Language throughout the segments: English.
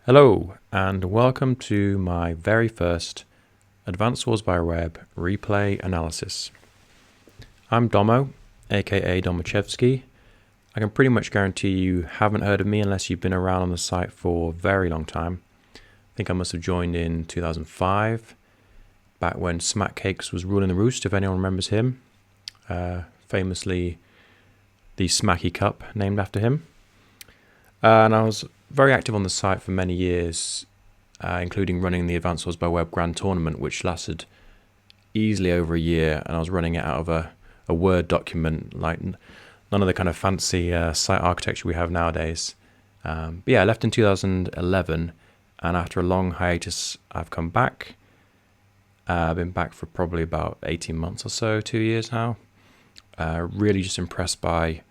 Hello, and welcome to my very first Advanced Wars by Web replay analysis. I'm Domo, aka Dhomochevsky. I can pretty much guarantee you haven't heard of me unless you've been around on the site for a very long time. I think I must have joined in 2005, back when Smack Cakes was ruling the roost, if anyone remembers him. Famously, the Smacky Cup, named after him. And I was very active on the site for many years, including running the Advanced Wars by Web Grand Tournament, which lasted easily over a year, and I was running it out of a Word document, like none of the kind of fancy site architecture we have nowadays. But yeah, I left in 2011, and after a long hiatus, I've come back. I've been back for probably about 18 months or so, 2 years now. Really just impressed by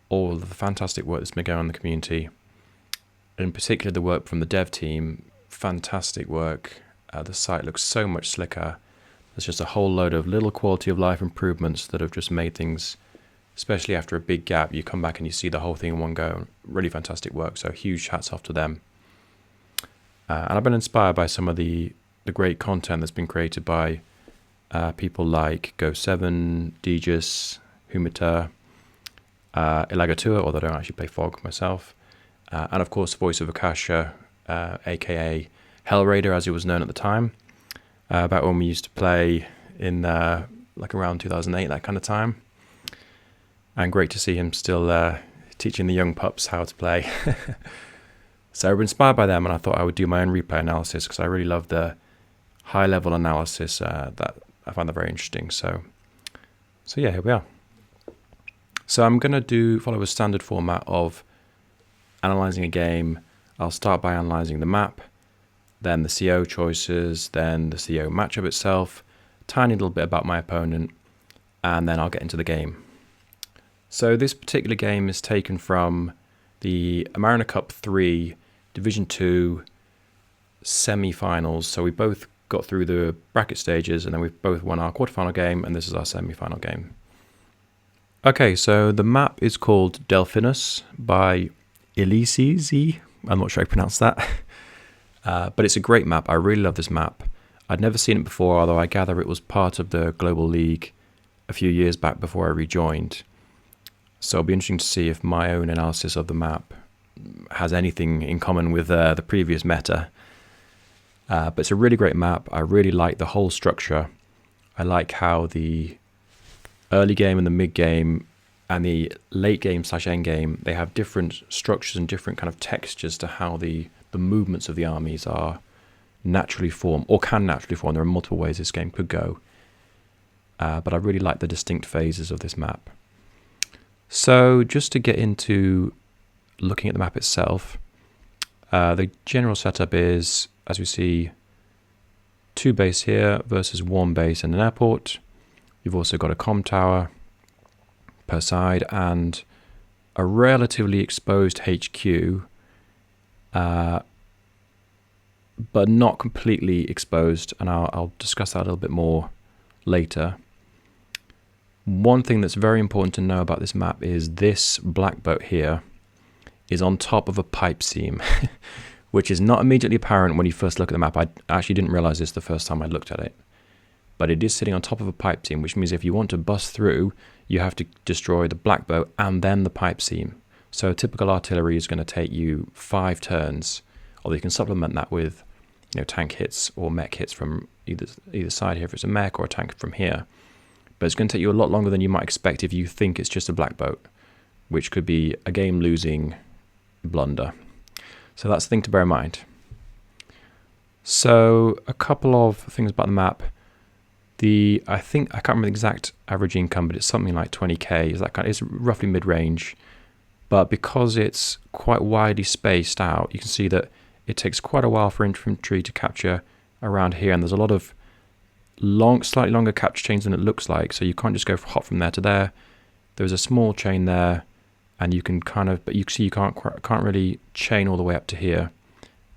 all of the fantastic work that's been going on in the community. In particular, the work from the dev team, fantastic work. The site looks so much slicker. There's just a whole load of little quality of life improvements that have just made things, especially after a big gap, you come back and you see the whole thing in one go. Really fantastic work, so huge hats off to them. And I've been inspired by some of the great content that's been created by people like Go7, Degis, Humita, Ilagatua, although I don't actually play Fog myself. And of course, Voice of Akasha, aka Hellraider, as he was known at the time, back when we used to play in like around 2008, that kind of time. And great to see him still teaching the young pups how to play. So I was inspired by them, and I thought I would do my own replay analysis because I really love the high-level analysis. That I find that very interesting. So yeah, here we are. So I'm going to follow a standard format of analyzing a game. I'll start by analyzing the map, then the CO choices, then the CO matchup itself, tiny little bit about my opponent, and then I'll get into the game. So this particular game is taken from the Amarriner Cup 3 Division 2 semi-finals. So we both got through the bracket stages, and then we've both won our quarterfinal game, and this is our semi-final game. Okay, so the map is called Delphinus by Elysezi. I'm not sure I pronounced that. But it's a great map. I really love this map. I'd never seen it before, although I gather it was part of the Global League a few years back before I rejoined. So it'll be interesting to see if my own analysis of the map has anything in common with the previous meta. But it's a really great map. I really like the whole structure. I like how the early game and the mid game and the late game / end game, they have different structures and different kind of textures to how the movements of the armies are naturally formed, or can naturally form. There are multiple ways this game could go. But I really like the distinct phases of this map. So just to get into looking at the map itself, the general setup is, as we see, 2 base here versus 1 base and an airport. You've also got a comm tower per side and a relatively exposed HQ, but not completely exposed, and I'll discuss that a little bit more later. One thing that's very important to know about this map is this black boat here is on top of a pipe seam, which is not immediately apparent when you first look at the map. I actually didn't realize this the first time I looked at it. But it is sitting on top of a pipe seam, which means if you want to bust through, you have to destroy the black boat and then the pipe seam. So typical artillery is going to take you 5 turns, although you can supplement that with, tank hits or mech hits from either side here if it's a mech, or a tank from here. But it's going to take you a lot longer than you might expect if you think it's just a black boat, which could be a game-losing blunder. So that's the thing to bear in mind. So a couple of things about the map. I can't remember the exact average income, but it's something like 20k. It's roughly mid-range. But because it's quite widely spaced out, you can see that it takes quite a while for infantry to capture around here, and there's a lot of slightly longer capture chains than it looks like. So you can't just go hop from there to there. There's a small chain there, and you can but you see you can't really chain all the way up to here,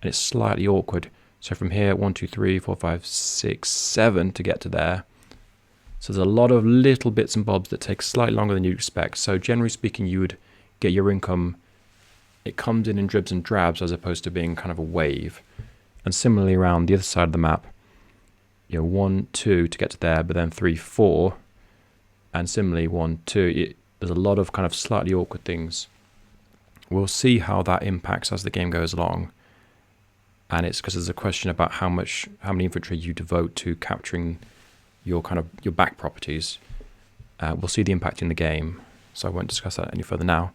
and it's slightly awkward. So from here, 1, 2, 3, 4, 5, 6, 7 to get to there. So there's a lot of little bits and bobs that take slightly longer than you'd expect. So generally speaking, you would get your income it comes in dribs and drabs as opposed to being kind of a wave. And similarly around the other side of the map, 1, 2 to get to there, but then 3, 4, and similarly 1, 2. There's a lot of kind of slightly awkward things. We'll see how that impacts as the game goes along. And it's because there's a question about how many infantry you devote to capturing your back properties. We'll see the impact in the game, so I won't discuss that any further now.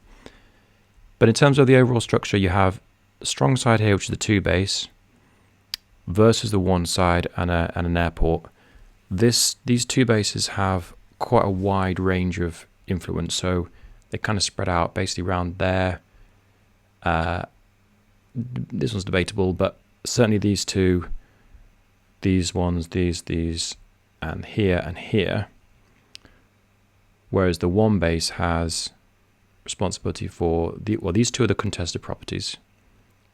But in terms of the overall structure, you have the strong side here, which is the 2 base, versus the 1 side and an airport. These 2 bases have quite a wide range of influence, so they kind of spread out basically around there. This one's debatable, but certainly these 2, these ones, these, and here. Whereas the 1 base has responsibility for these 2 are the contested properties,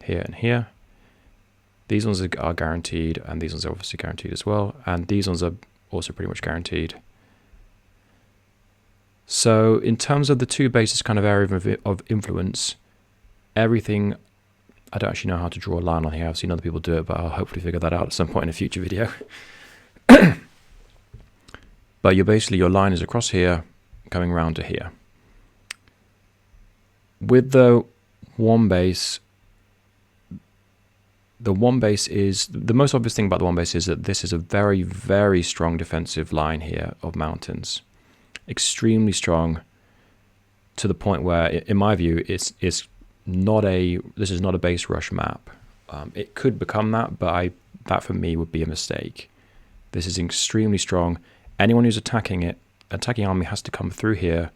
here and here. These ones are guaranteed, and these ones are obviously guaranteed as well, and these ones are also pretty much guaranteed. So in terms of the 2 bases kind of area of influence, everything, I don't actually know how to draw a line on here. I've seen other people do it, but I'll hopefully figure that out at some point in a future video. But your line is across here, coming round to here. With the 1 base, the most obvious thing about the 1 base is that this is a very, very strong defensive line here of mountains. Extremely strong, to the point where, in my view, this is not a base rush map. It could become that, but that for me would be a mistake. This is extremely strong. Anyone who's attacking army has to come through here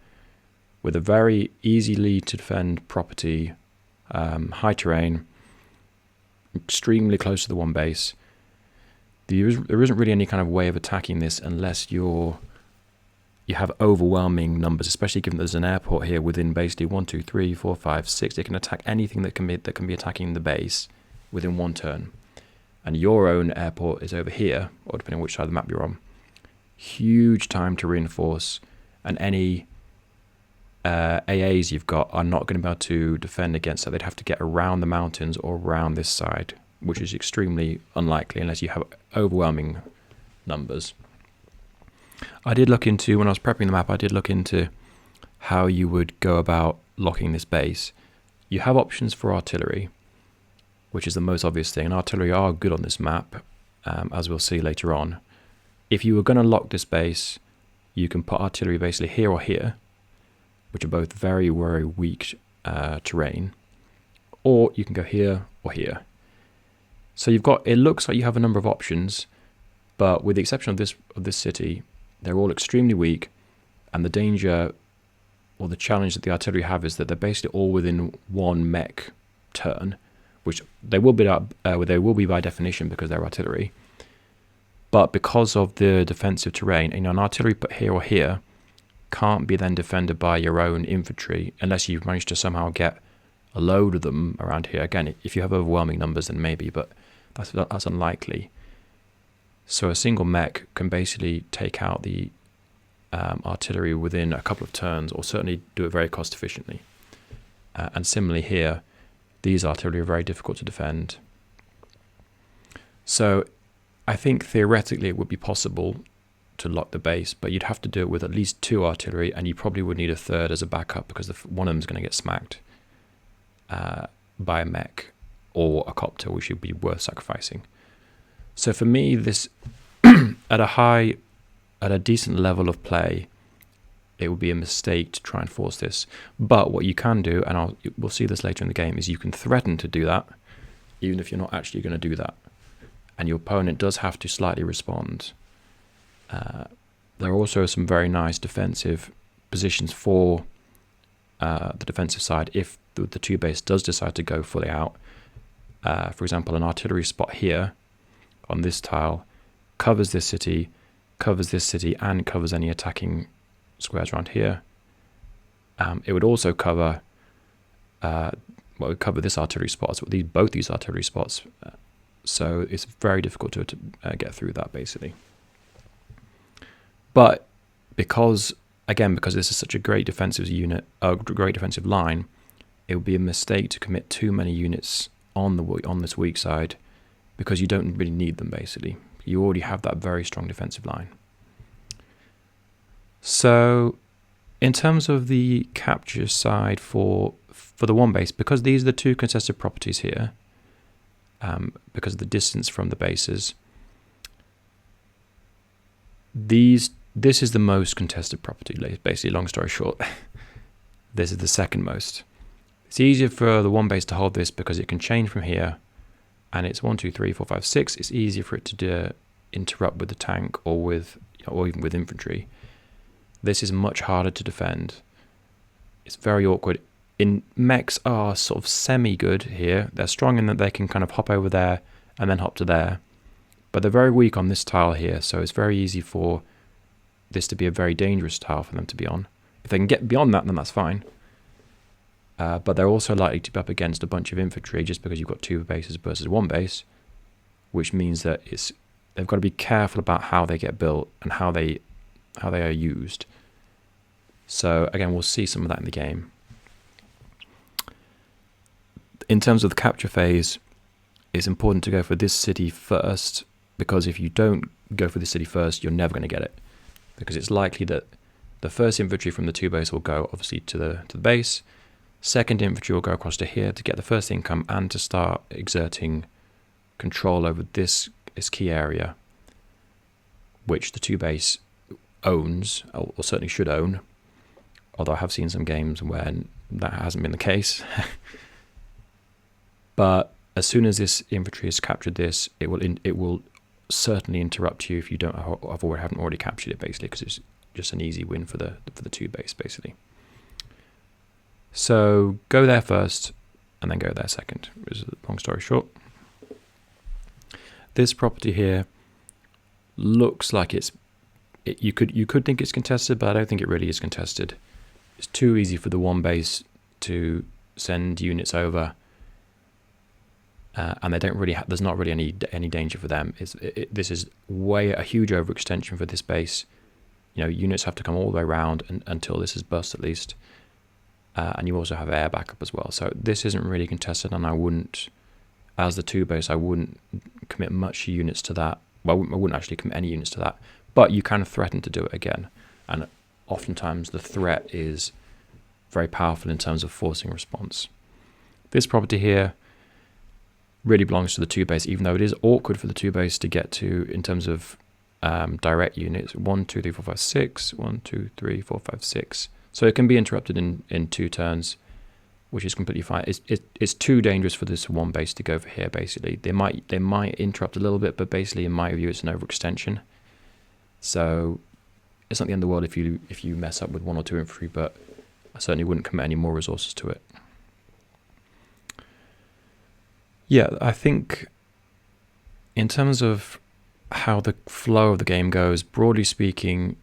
with a very easily to defend property, high terrain, extremely close to the 1 base. There isn't really any kind of way of attacking this unless you have overwhelming numbers, especially given there's an airport here within basically 1, 2, 3, 4, 5, 6. It can attack anything that can be attacking the base within 1 turn. And your own airport is over here, or depending on which side of the map you're on. Huge time to reinforce, and any AAs you've got are not going to be able to defend against that. They'd have to get around the mountains or around this side, which is extremely unlikely unless you have overwhelming numbers. I did look into, when I was prepping the map, I did look into how you would go about locking this base. You have options for artillery, which is the most obvious thing, and artillery are good on this map, as we'll see later on. If you were going to lock this base, you can put artillery basically here or here, which are both very, very weak terrain, or you can go here or here. So it looks like you have a number of options, but with the exception of this city, they're all extremely weak, and the danger or the challenge that the artillery have is that they're basically all within 1 mech turn, which they will be by definition because they're artillery. But because of the defensive terrain, an artillery put here or here can't be then defended by your own infantry unless you've managed to somehow get a load of them around here. Again, if you have overwhelming numbers, then maybe, but that's unlikely. So a single mech can basically take out the artillery within a couple of turns, or certainly do it very cost efficiently. And similarly here, these artillery are very difficult to defend. So I think theoretically it would be possible to lock the base, but you'd have to do it with at least 2 artillery, and you probably would need a 3rd as a backup because one of them is going to get smacked by a mech or a copter, which would be worth sacrificing. So for me, this at a decent level of play, it would be a mistake to try and force this. But what you can do, and we'll see this later in the game, is you can threaten to do that, even if you're not actually going to do that. And your opponent does have to slightly respond. There are also some very nice defensive positions for the defensive side if the 2 base does decide to go fully out. For example, an artillery spot here on this tile covers this city, and covers any attacking squares around here. It would also cover this artillery spot, both these artillery spots. So it's very difficult to get through that, basically. But because this is such a great defensive unit, a great defensive line, it would be a mistake to commit too many units on this weak side, because you don't really need them. Basically, you already have that very strong defensive line. So in terms of the capture side for the one base, because these are the two contested properties here, because of the distance from the bases, this is the most contested property, basically, long story short. This is the second most. It's easier for the one base to hold this because it can change from here, and it's 1, 2, 3, 4, 5, 6. It's easier for it to interrupt with the tank or even with infantry. This is much harder to defend. It's very awkward. Mechs are sort of semi-good here. They're strong in that they can kind of hop over there and then hop to there. But they're very weak on this tile here, so it's very easy for this to be a very dangerous tile for them to be on. If they can get beyond that, then that's fine. But they're also likely to be up against a bunch of infantry just because you've got two bases versus one base, which means that they've got to be careful about how they get built and how they are used. So again, we'll see some of that in the game. In terms of the capture phase, it's important to go for this city first, because if you don't go for this city first, you're never going to get it, because it's likely that the first infantry from the two base will go obviously to the base. Second infantry will go across to here to get the first income and to start exerting control over this key area, which the two base owns, or certainly should own, although I have seen some games where that hasn't been the case. But as soon as this infantry has captured this, it will certainly interrupt you if you haven't already captured it, basically, because it's just an easy win for the two base, basically. So go there first and then go there second. Is a long story short. This property here looks like you could think it's contested, but I don't think it really is contested. It's too easy for the one base to send units over, and they don't really. There's not really any danger for them. This is a huge overextension for this base. Units have to come all the way around until this is bust at least, and you also have air backup as well. So this isn't really contested, and I wouldn't, as the two base, I wouldn't commit much units to that. Well, I wouldn't actually commit any units to that, but you kind of threaten to do it again, and oftentimes the threat is very powerful in terms of forcing a response. This property here really belongs to the two base, even though it is awkward for the two base to get to in terms of direct units. 1, 2, 3, 4, 5, 6. 1, 2, 3, 4, 5, 6. So it can be interrupted in 2 turns, which is completely fine. It's too dangerous for this one base to go for here. Basically, they might interrupt a little bit, but basically, in my view, it's an overextension. So it's not the end of the world if you mess up with 1 or 2 infantry, but I certainly wouldn't commit any more resources to it. Yeah, I think in terms of how the flow of the game goes, broadly speaking,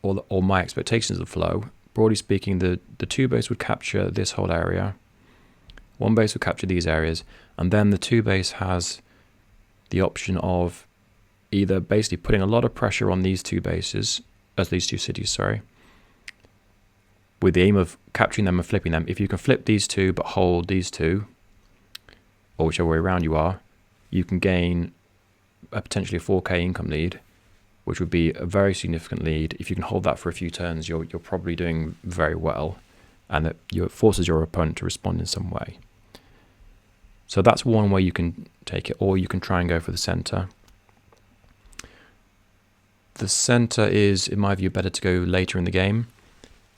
or my expectations of the flow, broadly speaking, the two base would capture this whole area, one base would capture these areas, and then the two base has the option of either basically putting a lot of pressure on these two bases, these two cities, sorry, with the aim of capturing them and flipping them. If you can flip these two but hold these two, or whichever way around you can gain potentially a 4k income lead, which would be a very significant lead. If you can hold that for a few turns, you're probably doing very well, and that forces your opponent to respond in some way. So that's one way you can take it, or you can try and go for the center. The center is, in my view, better to go later in the game.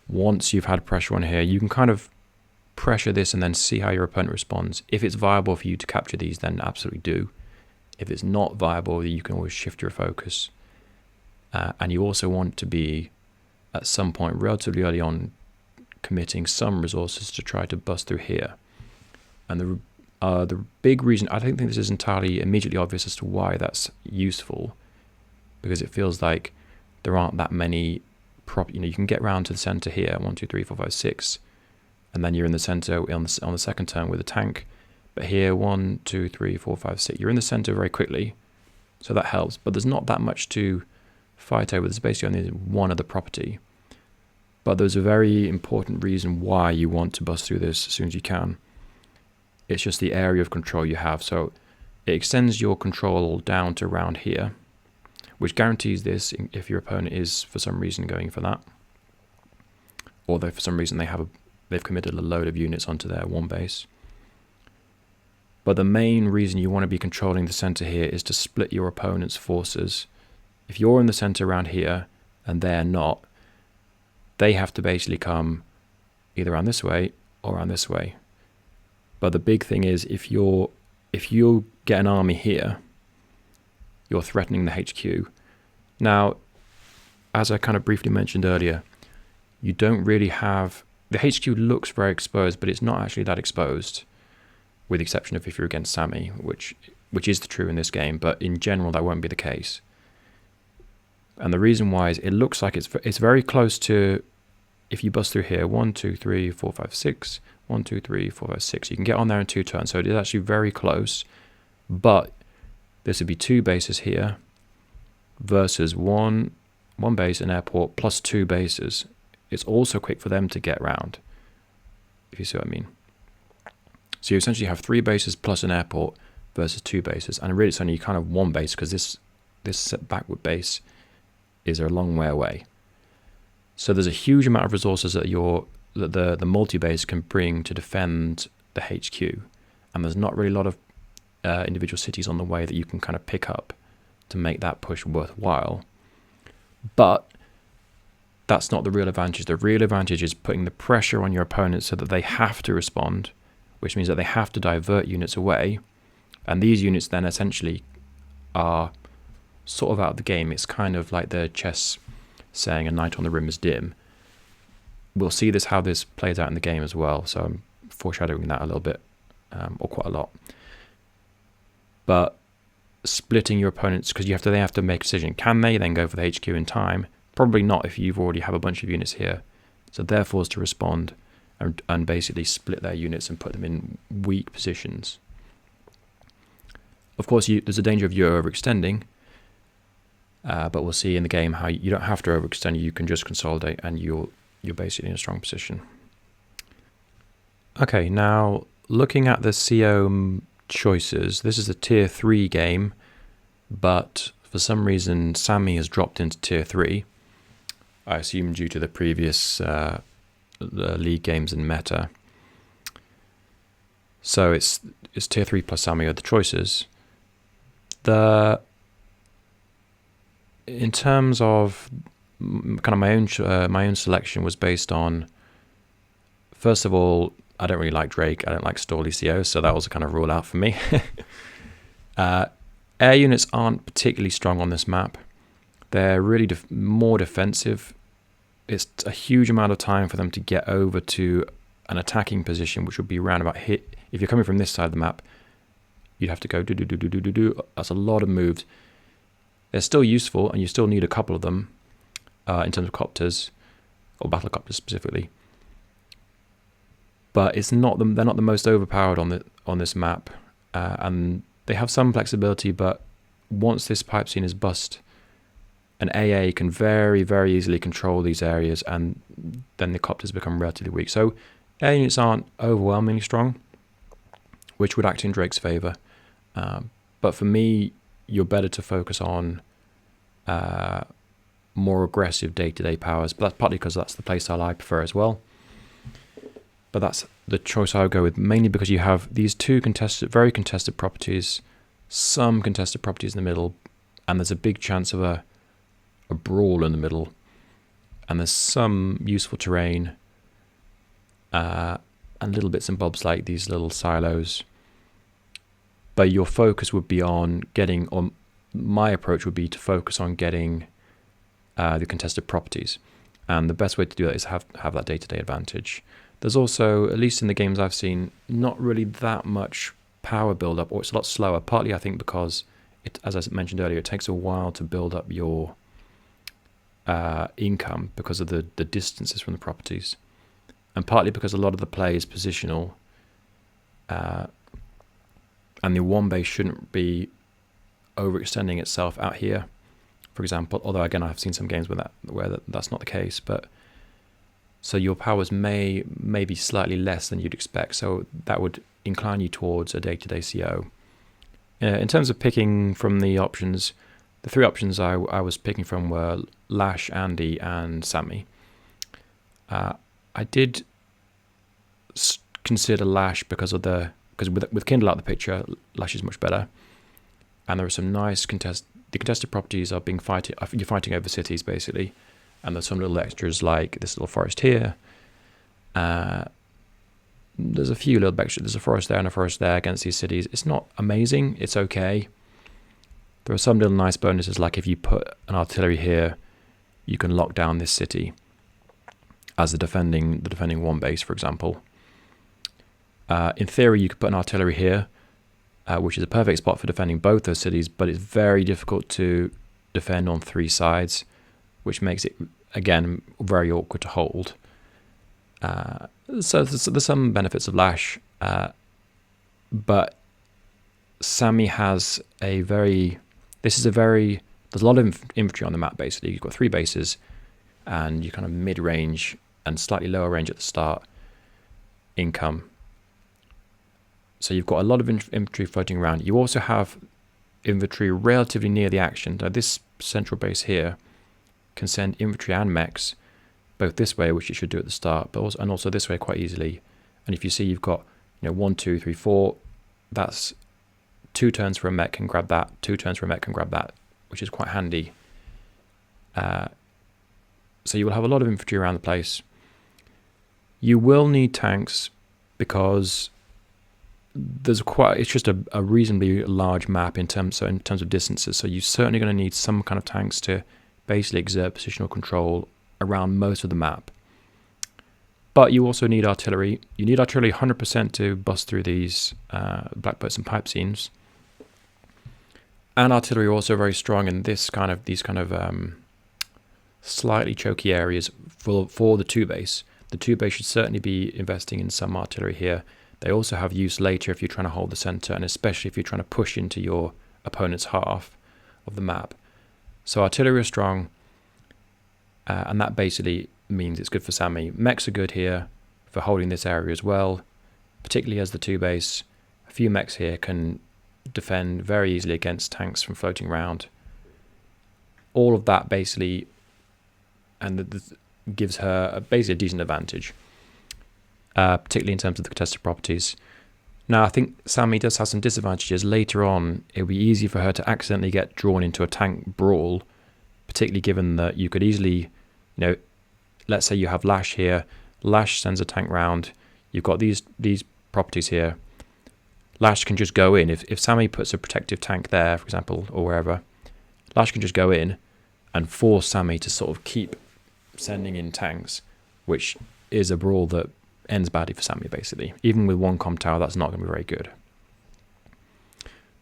Once you've had pressure on here, you can kind of pressure this and then see how your opponent responds. If it's viable for you to capture these, then absolutely do. If it's not viable, you can always shift your focus. And you also want to be, at some point, relatively early on, committing some resources to try to bust through here. And the big reason, I don't think this is entirely immediately obvious as to why that's useful, because it feels like there aren't that many you can get round to the center here, 1, 2, 3, 4, 5, 6, and then you're in the center on the second turn with a tank. But here, 1, 2, 3, 4, 5, 6, you're in the center very quickly, so that helps. But there's not that much to fight over. There's basically only one other property. But there's a very important reason why you want to bust through this as soon as you can. It's just the area of control you have. So it extends your control down to around here, which guarantees this if your opponent is for some reason going for that, or for some reason they've committed a load of units onto their one base. But the main reason you want to be controlling the center here is to split your opponent's forces. If you're in the center around here and they're not, they have to basically come either around this way or around this way. But the big thing is, if you get an army here, you're threatening the HQ. Now, as I kind of briefly mentioned earlier, you don't really have... The HQ looks very exposed, but it's not actually that exposed, with the exception of if you're against Sami, which is true in this game, but in general that won't be the case. And the reason why is it looks like it's very close to, if you bust through here, 1, 2, 3, 4, 5, 6, 1, 2, 3, 4, 5, 6. You can get on there in 2 turns, so it is actually very close. But this would be 2 bases here versus one base, an airport, plus 2 bases. It's also quick for them to get around, if you see what I mean. So you essentially have 3 bases plus an airport versus 2 bases, and really it's only kind of 1 base because this backward base is a long way away. So there's a huge amount of resources that the multi-base can bring to defend the HQ, and there's not really a lot of individual cities on the way that you can kind of pick up to make that push worthwhile. But that's not the real advantage. The real advantage is putting the pressure on your opponent so that they have to respond, which means that they have to divert units away, and these units then essentially are sort of out of the game. It's kind of like the chess saying a knight on the rim is dim. We'll see how this plays out in the game as well, so I'm foreshadowing that a little bit, or quite a lot. But splitting your opponents, because they have to make a decision. Can they then go for the HQ in time? Probably not if you've already have a bunch of units here. So they're forced to respond and basically split their units and put them in weak positions. Of course, there's a danger of you overextending, but we'll see in the game how you don't have to overextend. You can just consolidate and you're basically in a strong position. Okay, now looking at the CO choices, this is a tier 3 game, but for some reason Sami has dropped into tier 3. I assume due to the previous the league games in meta. So it's tier 3 plus Sami are the choices. In terms of kind of my own selection was based on, first of all, I don't really like Drake. I don't like Storley CO, so that was a kind of rule out for me. Air units aren't particularly strong on this map. They're really more defensive. It's a huge amount of time for them to get over to an attacking position, which would be around about here. If you're coming from this side of the map, you'd have to go do. That's a lot of moves. They're still useful, and you still need a couple of them in terms of copters, or battle copters specifically. But they're not the most overpowered on this map, and they have some flexibility. But once this pipe scene is bust, an AA can very, very easily control these areas, and then the copters become relatively weak. So air units aren't overwhelmingly strong, which would act in Drake's favour. But for me, you're better to focus on more aggressive day-to-day powers. But that's partly because that's the playstyle I prefer as well. But that's the choice I would go with, mainly because you have these 2 very contested properties, some contested properties in the middle, and there's a big chance of a brawl in the middle, and there's some useful terrain and little bits and bobs like these little silos. But your focus would be on my approach would be to focus on getting the contested properties, and the best way to do that is have that day-to-day advantage. There's also, at least in the games I've seen, not really that much power build-up, or it's a lot slower, partly I think because, as I mentioned earlier, it takes a while to build up your income because of the distances from the properties, and partly because a lot of the play is positional, and the one base shouldn't be overextending itself out here, for example. Although again, I've seen some games where that's not the case, but so your powers may be slightly less than you'd expect. So that would incline you towards a day-to-day CO. In terms of picking from the options, the three options I was picking from were Lash, Andy, and Sami. I did consider Lash because with Kindle out of the picture, Lash is much better, and there are some nice the contested properties are you're fighting over cities basically, and there's some little extras like this little forest here. There's a few little extras. There's a forest there and a forest there against these cities. It's not amazing. It's okay. There are some little nice bonuses, like if you put an artillery here, you can lock down this city as the defending one base, for example. In theory, you could put an artillery here, which is a perfect spot for defending both those cities, but it's very difficult to defend on three sides, which makes it, again, very awkward to hold. So there's some benefits of Lash, but Sami has there's a lot of infantry on the map basically. You've got three bases, and you kind of mid-range and slightly lower range at the start income. So you've got a lot of infantry floating around. You also have infantry relatively near the action. Now this central base here can send infantry and mechs both this way, which it should do at the start, but also this way quite easily. And if you see, you've got 1, 2, 3, 4. That's 2 turns for a mech can grab that. 2 turns for a mech can grab that, which is quite handy. So you will have a lot of infantry around the place. You will need tanks because it's just a reasonably large map in terms of distances. So you're certainly going to need some kind of tanks to basically exert positional control around most of the map. But you also need artillery. You need artillery 100% to bust through these black boats and pipe seams. And artillery are also very strong in these kind of slightly choky areas for the 2 base. The 2 base should certainly be investing in some artillery here. They also have use later if you're trying to hold the center, and especially if you're trying to push into your opponent's half of the map. So artillery is strong, and that basically means it's good for Sami. Mechs are good here for holding this area as well, particularly as the 2 base. A few mechs here can defend very easily against tanks from floating around. All of that basically, and gives her basically a decent advantage, particularly in terms of the contested properties. Now, I think Sami does have some disadvantages. Later on, it'll be easy for her to accidentally get drawn into a tank brawl, particularly given that you could easily, let's say you have Lash here. Lash sends a tank round. You've got these properties here. Lash can just go in. If Sami puts a protective tank there, for example, or wherever, Lash can just go in and force Sami to sort of keep sending in tanks, which is a brawl that ends badly for Sami, basically. Even with one comm tower, that's not going to be very good.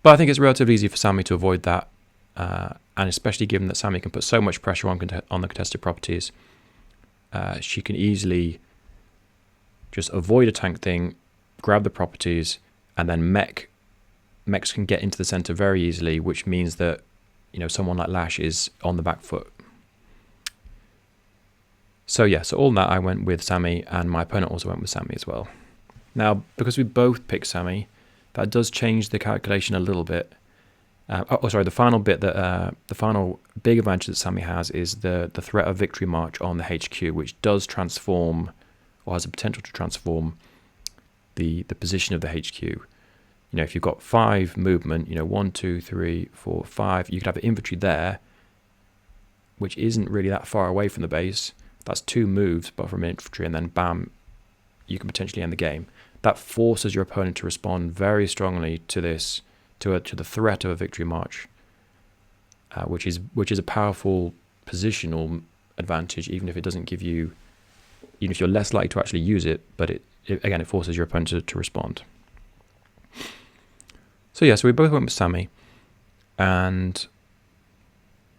But I think it's relatively easy for Sami to avoid that, and especially given that Sami can put so much pressure on the contested properties, she can easily just avoid a tank thing, grab the properties, and then mechs can get into the center very easily, which means that someone like Lash is on the back foot. So all in that, I went with Sami, and my opponent also went with Sami as well. Now, because we both picked Sami, that does change the calculation a little bit. The final bit the final big advantage that Sami has is the threat of victory march on the HQ, which does transform, or has the potential to transform, the position of the HQ. If you've got 5 movement, 1, 2, 3, 4, 5, you could have infantry there, which isn't really that far away from the base. That's 2 moves, but from infantry, and then bam, you can potentially end the game. That forces your opponent to respond very strongly to this, to the threat of a victory march, which is a powerful positional advantage, even if it doesn't give you, even if you're less likely to actually use it. But it forces your opponent to respond. So we both went with Sami, and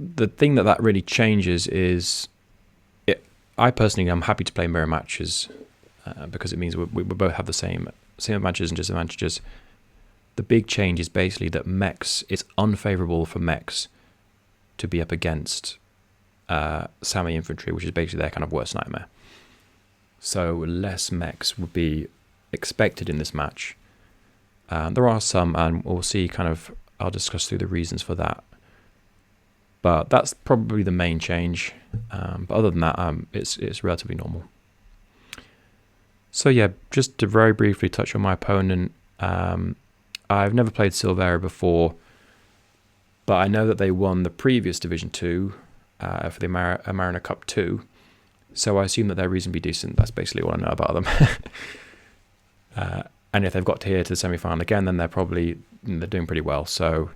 the thing that really changes is, I personally am happy to play mirror matches because it means we both have the same advantages and disadvantages. The big change is basically that it's unfavorable for mechs to be up against Sami infantry, which is basically their kind of worst nightmare. so less mechs would be expected in this match. There are some, and we'll see I'll discuss through the reasons for that. But that's probably the main change. But other than that, it's relatively normal. So yeah, just to very briefly touch on my opponent. I've never played Silvera before, but I know that they won the previous Division 2 for the Amarriner Cup 2. So I assume that they're reasonably decent. That's basically all I know about them. And if they've got to the semi-final again, then they're doing pretty well. So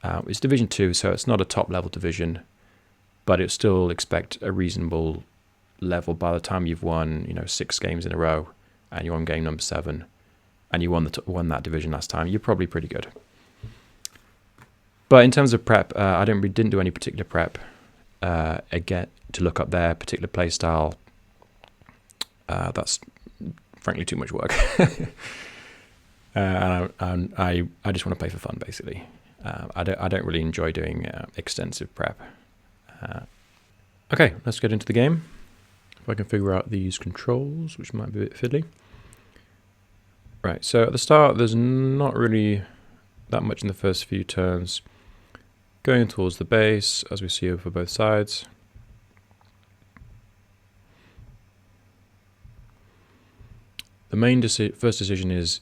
it's Division 2, so it's not a top-level division, but it still expect a reasonable level by the time you've won 6 games in a row, and you're on game number 7, and you won that division last time. You're probably pretty good. But in terms of prep, I didn't do any particular prep again to look up their particular play style. That's frankly too much work. And I just want to play for fun, basically. I don't really enjoy doing extensive prep. Okay, let's get into the game. If I can figure out these controls, which might be a bit fiddly. Right, so at the start, there's not really that much in the first few turns. Going towards the base, as we see over both sides. The main first decision is,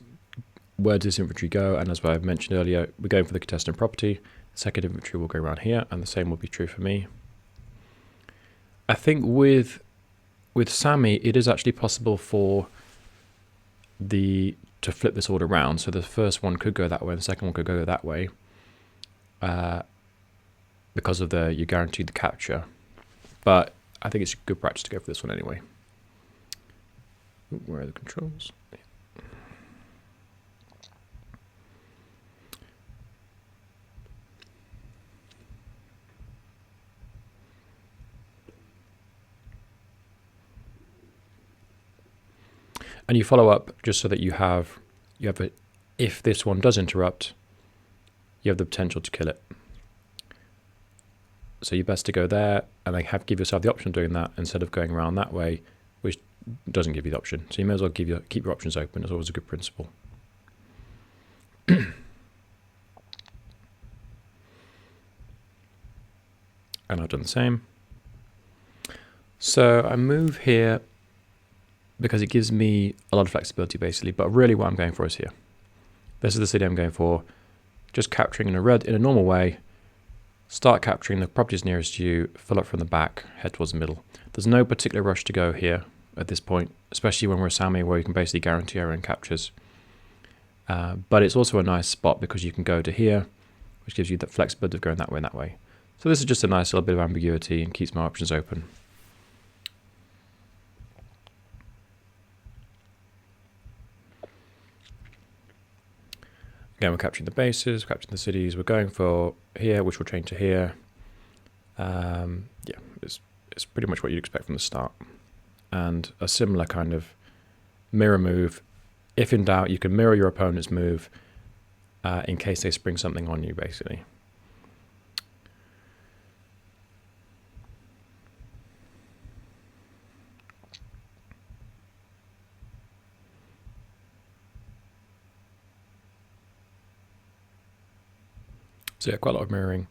where does this infantry go? And as I've mentioned earlier, we're going for the contestant property. The second infantry will go around here, and the same will be true for me. I think with Sami, it is actually possible to flip this order around. So the first one could go that way, and the second one could go that way, because of you guaranteed the capture. But I think it's good practice to go for this one anyway. Where are the controls? And you follow up just so that you have if this one does interrupt, you have the potential to kill it. So you're best to go there and give yourself the option of doing that instead of going around that way, which doesn't give you the option. So you may as well keep your options open. It's always a good principle. And I've done the same. So I move here because it gives me a lot of flexibility, basically. But really what I'm going for is here. This is the city I'm going for. Just capturing in a normal way. Start capturing the properties nearest you, fill up from the back, head towards the middle. There's no particular rush to go here at this point, especially when we're a Sami, where you can basically guarantee our own captures. But it's also a nice spot because you can go to here, which gives you the flexibility of going that way and that way. So this is just a nice little bit of ambiguity and keeps my options open. Again, we're capturing the bases, capturing the cities. We're going for here, which will change to here. Yeah, it's pretty much what you'd expect from the start. And a similar kind of mirror move. If in doubt, you can mirror your opponent's move in case they spring something on you, basically. So yeah, quite a lot of mirroring.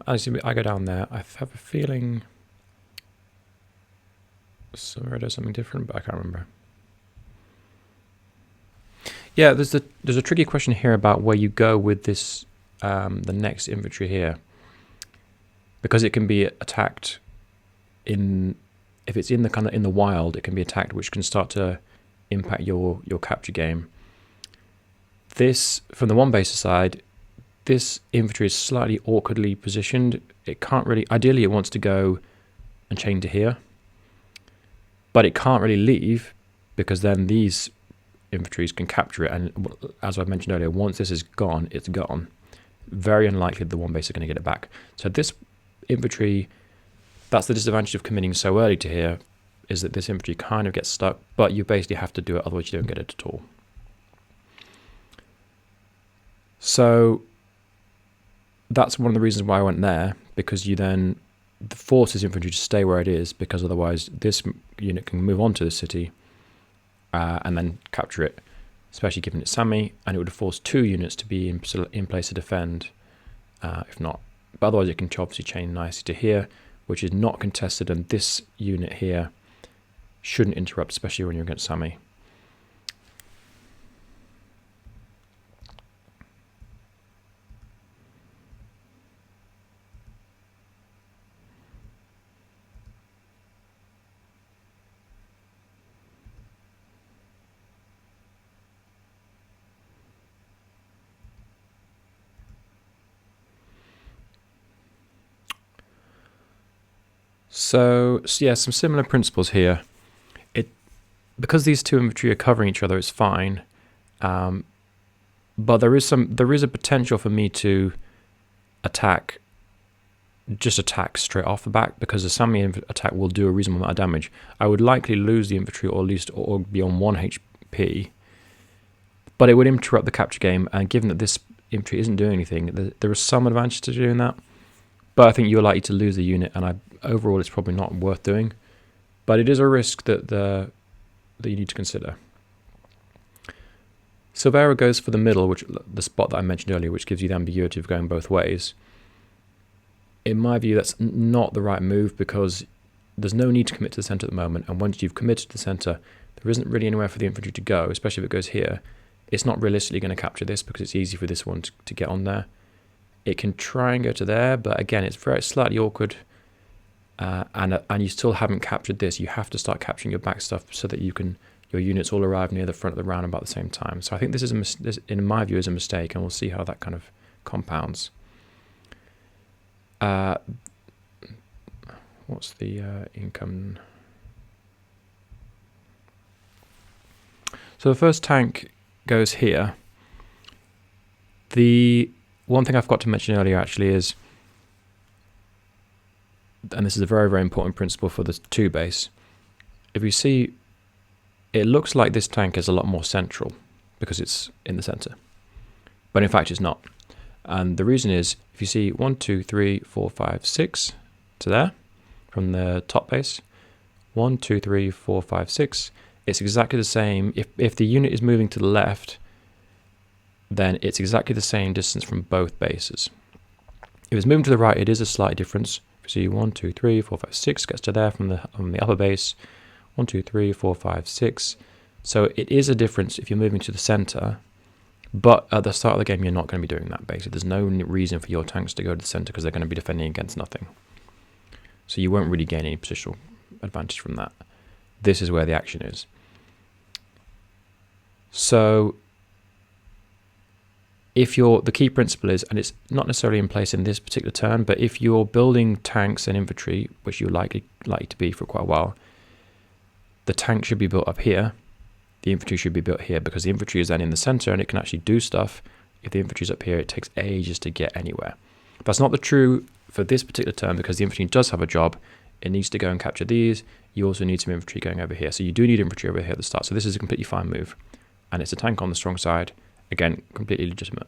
As I go down there, I have a feeling Silvera does something different, but I can't remember. Yeah, there's a tricky question here about where you go with this, the next infantry here, because it can be attacked if it's in the wild, it can be attacked, which can start to impact your capture game. This, from the one base side, this infantry is slightly awkwardly positioned. It can't really, ideally it wants to go and chain to here, but it can't really leave because then these infantries can capture it. And as I mentioned earlier, once this is gone, it's gone. Very unlikely that the one base are going to get it back. So this infantry, that's the disadvantage of committing so early to here, is that this infantry kind of gets stuck, but you basically have to do it, otherwise you don't get it at all. So that's one of the reasons why I went there, because you then force his infantry to stay where it is, because otherwise this unit can move on to the city and then capture it, especially given it's Sami, and it would force 2 units to be in place to defend, if not. But otherwise it can obviously chain nicely to here, which is not contested, and this unit here shouldn't interrupt, especially when you're against Sami. So yeah, some similar principles here. Because these 2 infantry are covering each other, it's fine. But there is a potential for me to attack straight off the back, because the Sami attack will do a reasonable amount of damage. I would likely lose the infantry, or at least or be on 1 HP, but it would interrupt the capture game. And given that this infantry isn't doing anything, there is some advantage to doing that. But I think you're likely to lose the unit, and overall it's probably not worth doing. But it is a risk that you need to consider. Silvera goes for the middle, the spot that I mentioned earlier, which gives you the ambiguity of going both ways. In my view, that's not the right move, because there's no need to commit to the centre at the moment, and once you've committed to the centre, there isn't really anywhere for the infantry to go, especially if it goes here. It's not realistically going to capture this, because it's easy for this one to get on there. It can try and go to there, but again, it's slightly awkward, and you still haven't captured this. You have to start capturing your back stuff so that your units all arrive near the front of the round about the same time. So I think this is in my view, is a mistake, and we'll see how that kind of compounds. What's the income? So the first tank goes here. The one thing I forgot to mention earlier actually is, and this is a very, very important principle for the 2 base, if you see, it looks like this tank is a lot more central because it's in the center, but in fact it's not. And the reason is, if you see 1, 2, 3, 4, 5, 6 to there from the top base, 1, 2, 3, 4, 5, 6, it's exactly the same. If the unit is moving to the left, then it's exactly the same distance from both bases. If it's moving to the right, it is a slight difference. If you see 1, 2, 3, 4, 5, 6 gets to there from the upper base, 1, 2, 3, 4, 5, 6. So it is a difference if you're moving to the center, but at the start of the game, you're not going to be doing that. Basically, there's no reason for your tanks to go to the center, because they're going to be defending against nothing. So you won't really gain any positional advantage from that. This is where the action is. So if the key principle is, and it's not necessarily in place in this particular turn, but if you're building tanks and infantry, which you're likely to be for quite a while, the tank should be built up here, the infantry should be built here, because the infantry is then in the center and it can actually do stuff. If the infantry is up here, it takes ages to get anywhere. That's not the true for this particular turn, because the infantry does have a job. It needs to go and capture these. You also need some infantry going over here. So you do need infantry over here at the start. So this is a completely fine move. And it's a tank on the strong side. Again, completely legitimate.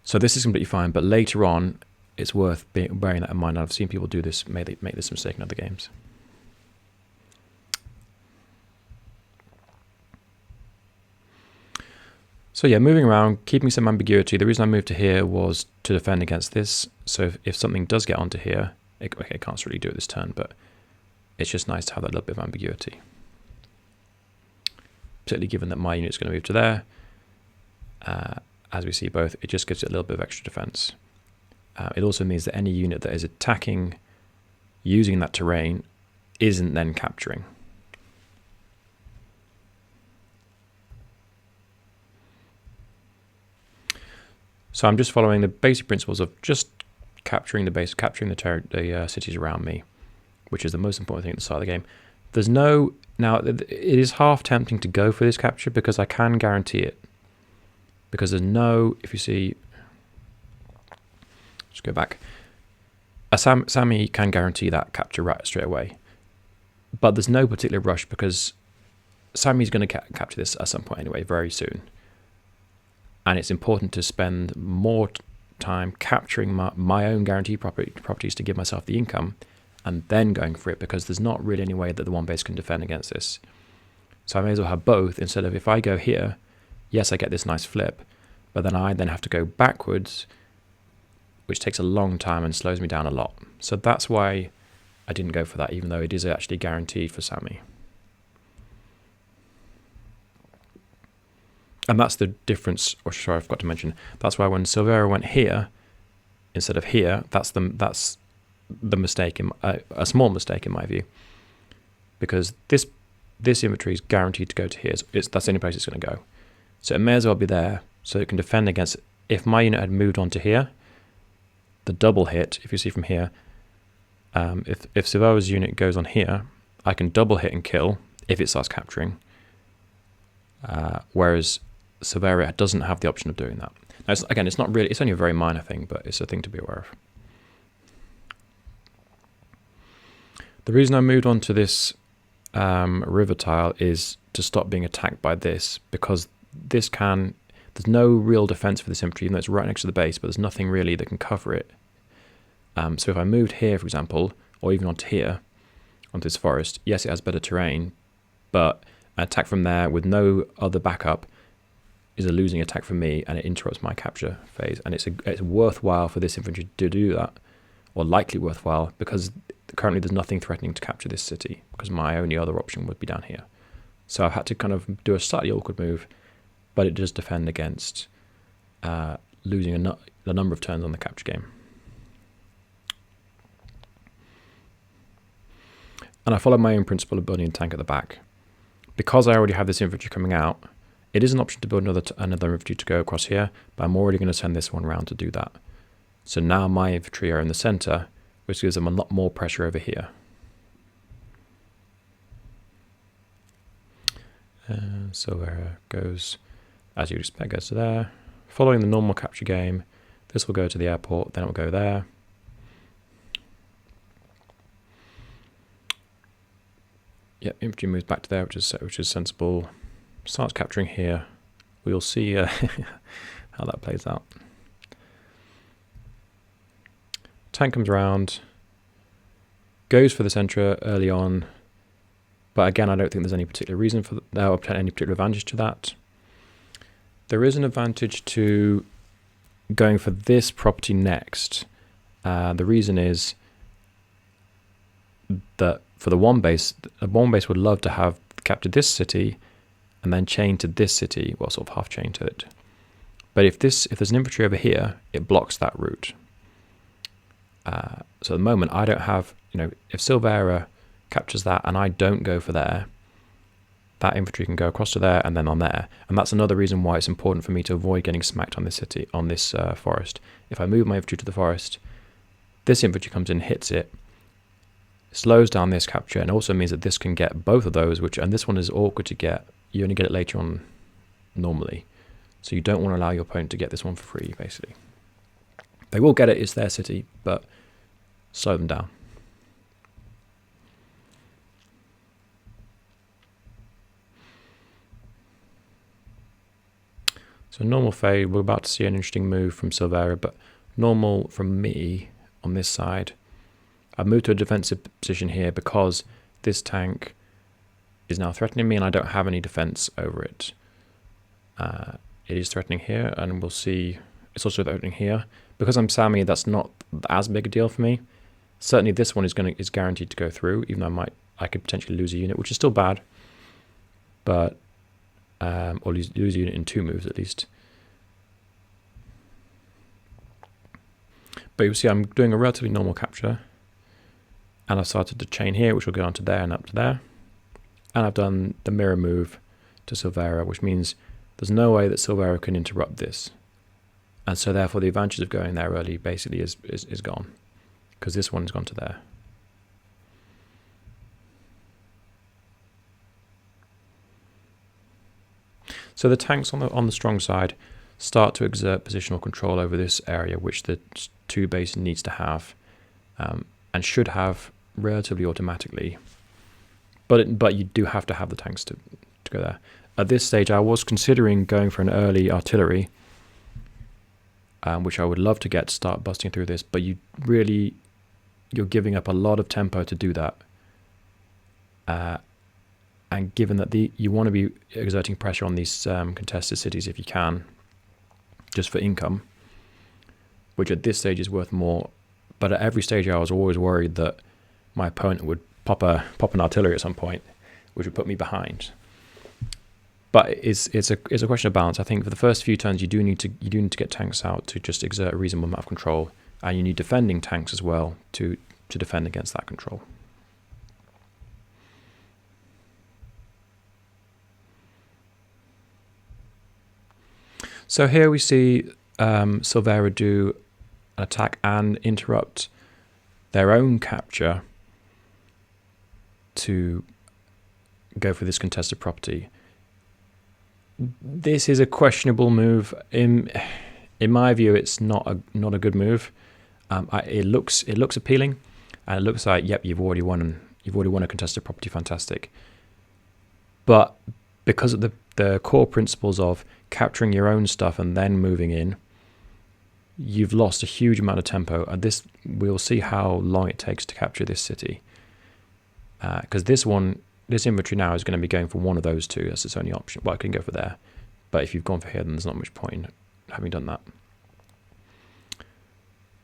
So this is completely fine, but later on, it's worth bearing that in mind. I've seen people do this, make this mistake in other games. So yeah, moving around, keeping some ambiguity. The reason I moved to here was to defend against this. So if something does get onto here, it can't really do it this turn, but it's just nice to have that little bit of ambiguity. Particularly given that my unit's going to move to there. As we see both, it just gives it a little bit of extra defense. It also means that any unit that is attacking using that terrain isn't then capturing. So I'm just following the basic principles of just capturing the base, capturing the cities around me, which is the most important thing at the start of the game. There's no, now it is half tempting to go for this capture because I can guarantee it. Because there's no, if you see, just go back. Sami can guarantee that capture right straight away. But there's no particular rush because Sami's going to capture this at some point anyway, very soon. And it's important to spend more time capturing my own guaranteed properties to give myself the income, and then going for it, because there's not really any way that the one base can defend against this. So I may as well have both, instead of, if I go here, yes, I get this nice flip, but then I have to go backwards, which takes a long time and slows me down a lot. So that's why I didn't go for that, even though it is actually guaranteed for Sami. And that's the difference, or sorry, I forgot to mention, that's why when Silvera went here instead of here, that's the mistake, a small mistake in my view, because this infantry is guaranteed to go to here. That's the only place it's going to go. So it may as well be there, so it can defend against, if my unit had moved on to here, the double hit, if you see from here, if Silvera's unit goes on here, I can double hit and kill if it starts capturing, whereas Silvera doesn't have the option of doing that. Now, again, it's not really, it's only a very minor thing, but it's a thing to be aware of. The reason I moved on to this river tile is to stop being attacked by this, because there's no real defense for this infantry, even though it's right next to the base, but there's nothing really that can cover it. So if I moved here, for example, or even onto here, onto this forest, yes, it has better terrain, but an attack from there with no other backup is a losing attack for me, and it interrupts my capture phase. And it's worthwhile for this infantry to do that, or likely worthwhile, because currently there's nothing threatening to capture this city, because my only other option would be down here. So I've had to kind of do a slightly awkward move, but it does defend against losing the number of turns on the capture game. And I follow my own principle of building a tank at the back. Because I already have this infantry coming out, it is an option to build another infantry to go across here, but I'm already going to send this one round to do that. So now my infantry are in the center, which gives them a lot more pressure over here. Silvera goes, as you'd expect, goes to there. Following the normal capture game, this will go to the airport, then it will go there. Yeah, infantry moves back to there, which is sensible. Starts capturing here. We'll see how that plays out. Tank comes around, goes for the centre early on, but again, I don't think there's any particular reason for that, or any particular advantage to that. There is an advantage to going for this property next. The reason is that for the one base would love to have captured this city and then chain to this city, well, sort of half chain to it. But if there's an infantry over here, it blocks that route. So at the moment, I don't have, if Silvera captures that and I don't go for there, that infantry can go across to there and then on there. And that's another reason why it's important for me to avoid getting smacked on this city, on this forest. If I move my infantry to the forest, this infantry comes in, hits it, slows down this capture, and also means that this can get both of those, and this one is awkward to get. You only get it later on normally. So you don't want to allow your opponent to get this one for free, basically. They will get it, it's their city, but slow them down. So normal fade, we're about to see an interesting move from Silvera, but normal from me on this side. I've moved to a defensive position here because this tank is now threatening me and I don't have any defense over it. It is threatening here, and we'll see. It's also threatening here. Because I'm Sami, that's not as big a deal for me. Certainly this one is guaranteed to go through, even though I could potentially lose a unit, which is still bad. But or lose a unit in 2 moves at least. But you'll see I'm doing a relatively normal capture. And I've started to chain here, which will go on to there and up to there. And I've done the mirror move to Silvera, which means there's no way that Silvera can interrupt this. And so therefore the advantage of going there early basically is gone, because this one's gone to there. So the tanks on the strong side start to exert positional control over this area, which the 2 base needs to have, and should have relatively automatically. But you do have to have the tanks to go there. At this stage, I was considering going for an early artillery, which I would love to get to start busting through this, but you're giving up a lot of tempo to do that. And given that you want to be exerting pressure on these contested cities if you can, just for income, which at this stage is worth more. But at every stage I was always worried that my opponent would pop an artillery at some point, which would put me behind. But it's a question of balance. I think for the first few turns you do need to get tanks out to just exert a reasonable amount of control, and you need defending tanks as well to defend against that control. So here we see Silvera do an attack and interrupt their own capture to go for this contested property. This is a questionable move. In my view, it's not a good move. It looks appealing, and it looks like, yep, you've already won a contested property, fantastic. But because of the core principles of capturing your own stuff and then moving in, you've lost a huge amount of tempo. And we'll see how long it takes to capture this city. Because this inventory now is going to be going for one of those two. That's its only option. Well, I can go for there. But if you've gone for here, then there's not much point in having done that.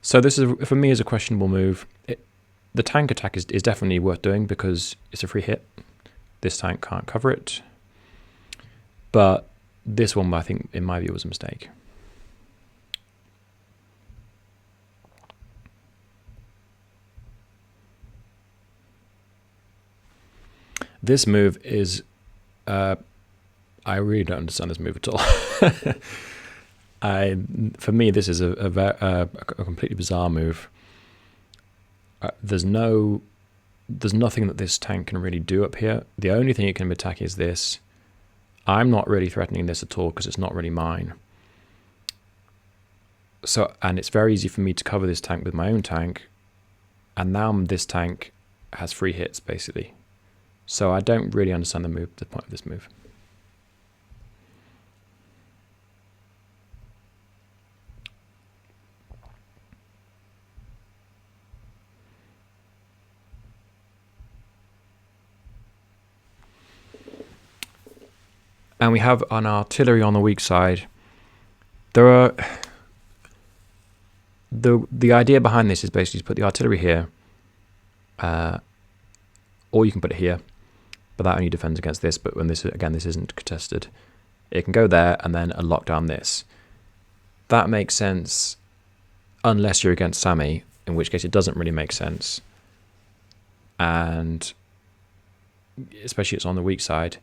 So this is, for me, is a questionable move. The tank attack is definitely worth doing because it's a free hit. This tank can't cover it. But this one, I think, in my view, was a mistake. This move is, I really don't understand this move at all. For me, this is a completely bizarre move. There's nothing that this tank can really do up here. The only thing it can attack is this. I'm not really threatening this at all because it's not really mine. So, and it's very easy for me to cover this tank with my own tank, and now this tank has free hits basically. So I don't really understand the point of this move. And we have an artillery on the weak side. There are the idea behind this is basically to put the artillery here, or you can put it here, but that only defends against this. But when this isn't contested, it can go there and then lock down this. That makes sense unless you're against Sami, in which case it doesn't really make sense. And especially it's on the weak side.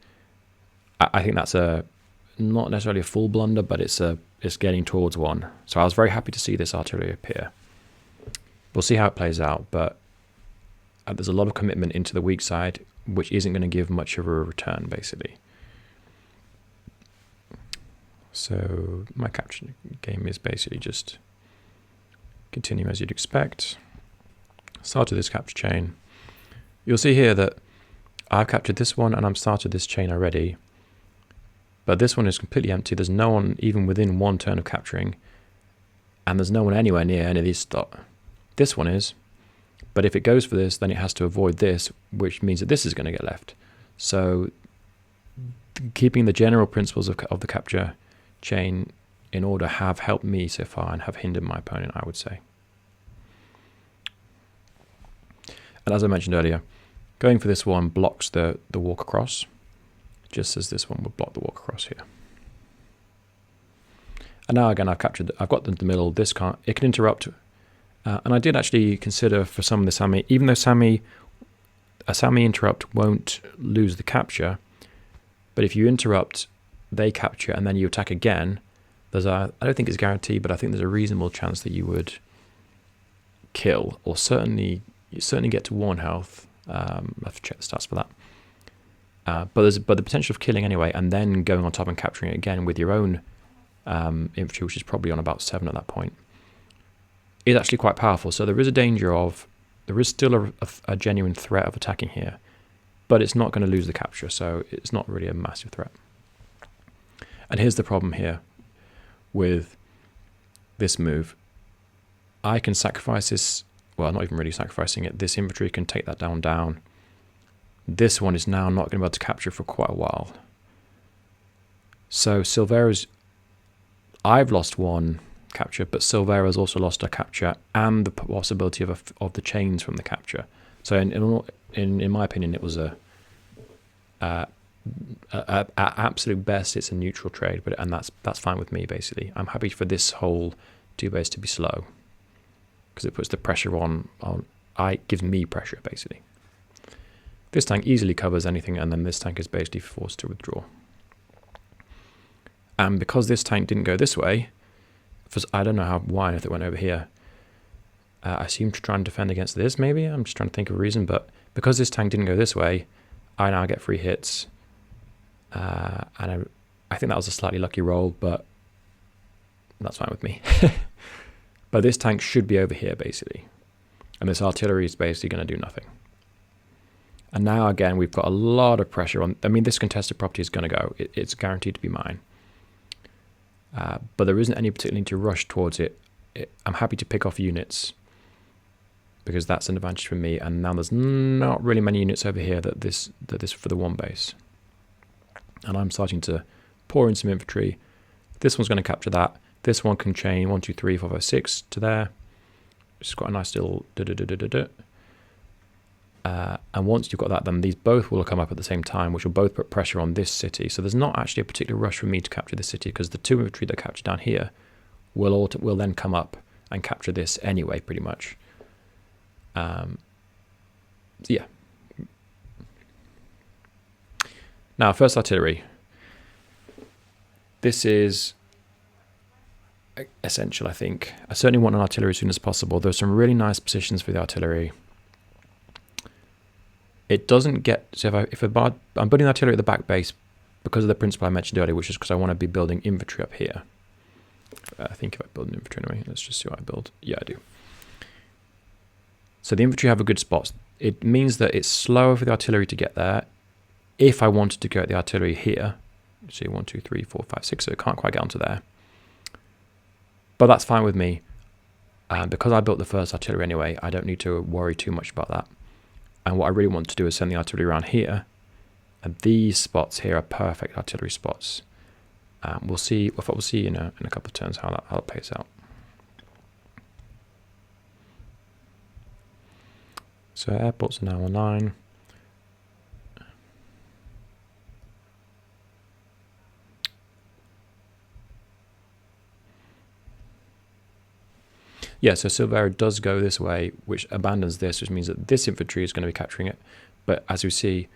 I think that's not necessarily a full blunder, but it's getting towards one. So I was very happy to see this artillery appear. We'll see how it plays out, but there's a lot of commitment into the weak side, which isn't going to give much of a return, basically. So my capture game is basically just continue as you'd expect. Started this capture chain. You'll see here that I've captured this one and I've started this chain already. But this one is completely empty. There's no one even within one turn of capturing. And there's no one anywhere near any of these stock. This one is. But if it goes for this, then it has to avoid this, which means that this is going to get left. So keeping the general principles of the capture chain in order have helped me so far and have hindered my opponent, I would say. And as I mentioned earlier, going for this one blocks the walk across, just as this one would block the walk across here. And now again, I've got the middle. This can't. It can interrupt. And I did actually consider for some of the Sami, even though a Sami interrupt won't lose the capture, but if you interrupt, they capture, and then you attack again, I don't think it's guaranteed, but I think there's a reasonable chance that you would kill, or you certainly get to 1 health. I'll have to check the stats for that. But the potential of killing anyway, and then going on top and capturing it again with your own infantry, which is probably on about 7 at that point, is actually quite powerful. So there is still a genuine threat of attacking here, but it's not going to lose the capture, so it's not really a massive threat. And here's the problem here with this move, I can sacrifice this. Well, not even really sacrificing it. This infantry can take that down. This one is now not going to be able to capture for quite a while. So Silvera's, I've lost one capture, but Silvera's also lost a capture and the possibility of the chains from the capture. So in my opinion, it was at absolute best, it's a neutral trade, and that's fine with me. Basically, I'm happy for this whole 2 base to be slow because it puts the pressure on. Gives me pressure basically. This tank easily covers anything, and then this tank is basically forced to withdraw. And because this tank didn't go this way, I don't know why on earth it went over here. I seem to try and defend against this, maybe? I'm just trying to think of a reason, but because this tank didn't go this way, I now get free hits. And I think that was a slightly lucky roll, but that's fine with me. But this tank should be over here, basically. And this artillery is basically going to do nothing. And now, again, we've got a lot of pressure on... I mean, this contested property is going to go. It's guaranteed to be mine. But there isn't any particular need to rush towards it. I'm happy to pick off units because that's an advantage for me. And now there's not really many units over here that this for the 1 base. And I'm starting to pour in some infantry. This one's going to capture that. This one can chain 1, 2, 3, 4, 5, 6 to there. It's got a nice little and once you've got that, then these both will come up at the same time, which will both put pressure on this city. So there's not actually a particular rush for me to capture this city because the 2 infantry that capture down here will then come up and capture this anyway, pretty much. So yeah. Now, first artillery. This is essential, I think. I certainly want an artillery as soon as possible. There's some really nice positions for the artillery. It doesn't get... So I'm building artillery at the back base because of the principle I mentioned earlier, which is because I want to be building infantry up here. I think if I build an infantry anyway, let's just see what I build. Yeah, I do. So the infantry have a good spot. It means that it's slower for the artillery to get there. If I wanted to go at the artillery here, see 1, 2, 3, 4, 5, 6, so it can't quite get onto there. But that's fine with me. Because I built the first artillery anyway, I don't need to worry too much about that. And what I really want to do is send the artillery around here. And these spots here are perfect artillery spots. We'll see in a couple of turns how that plays out. So airports are now online. Yeah, so Silvera does go this way, which abandons this, which means that this infantry is going to be capturing it. But as we see,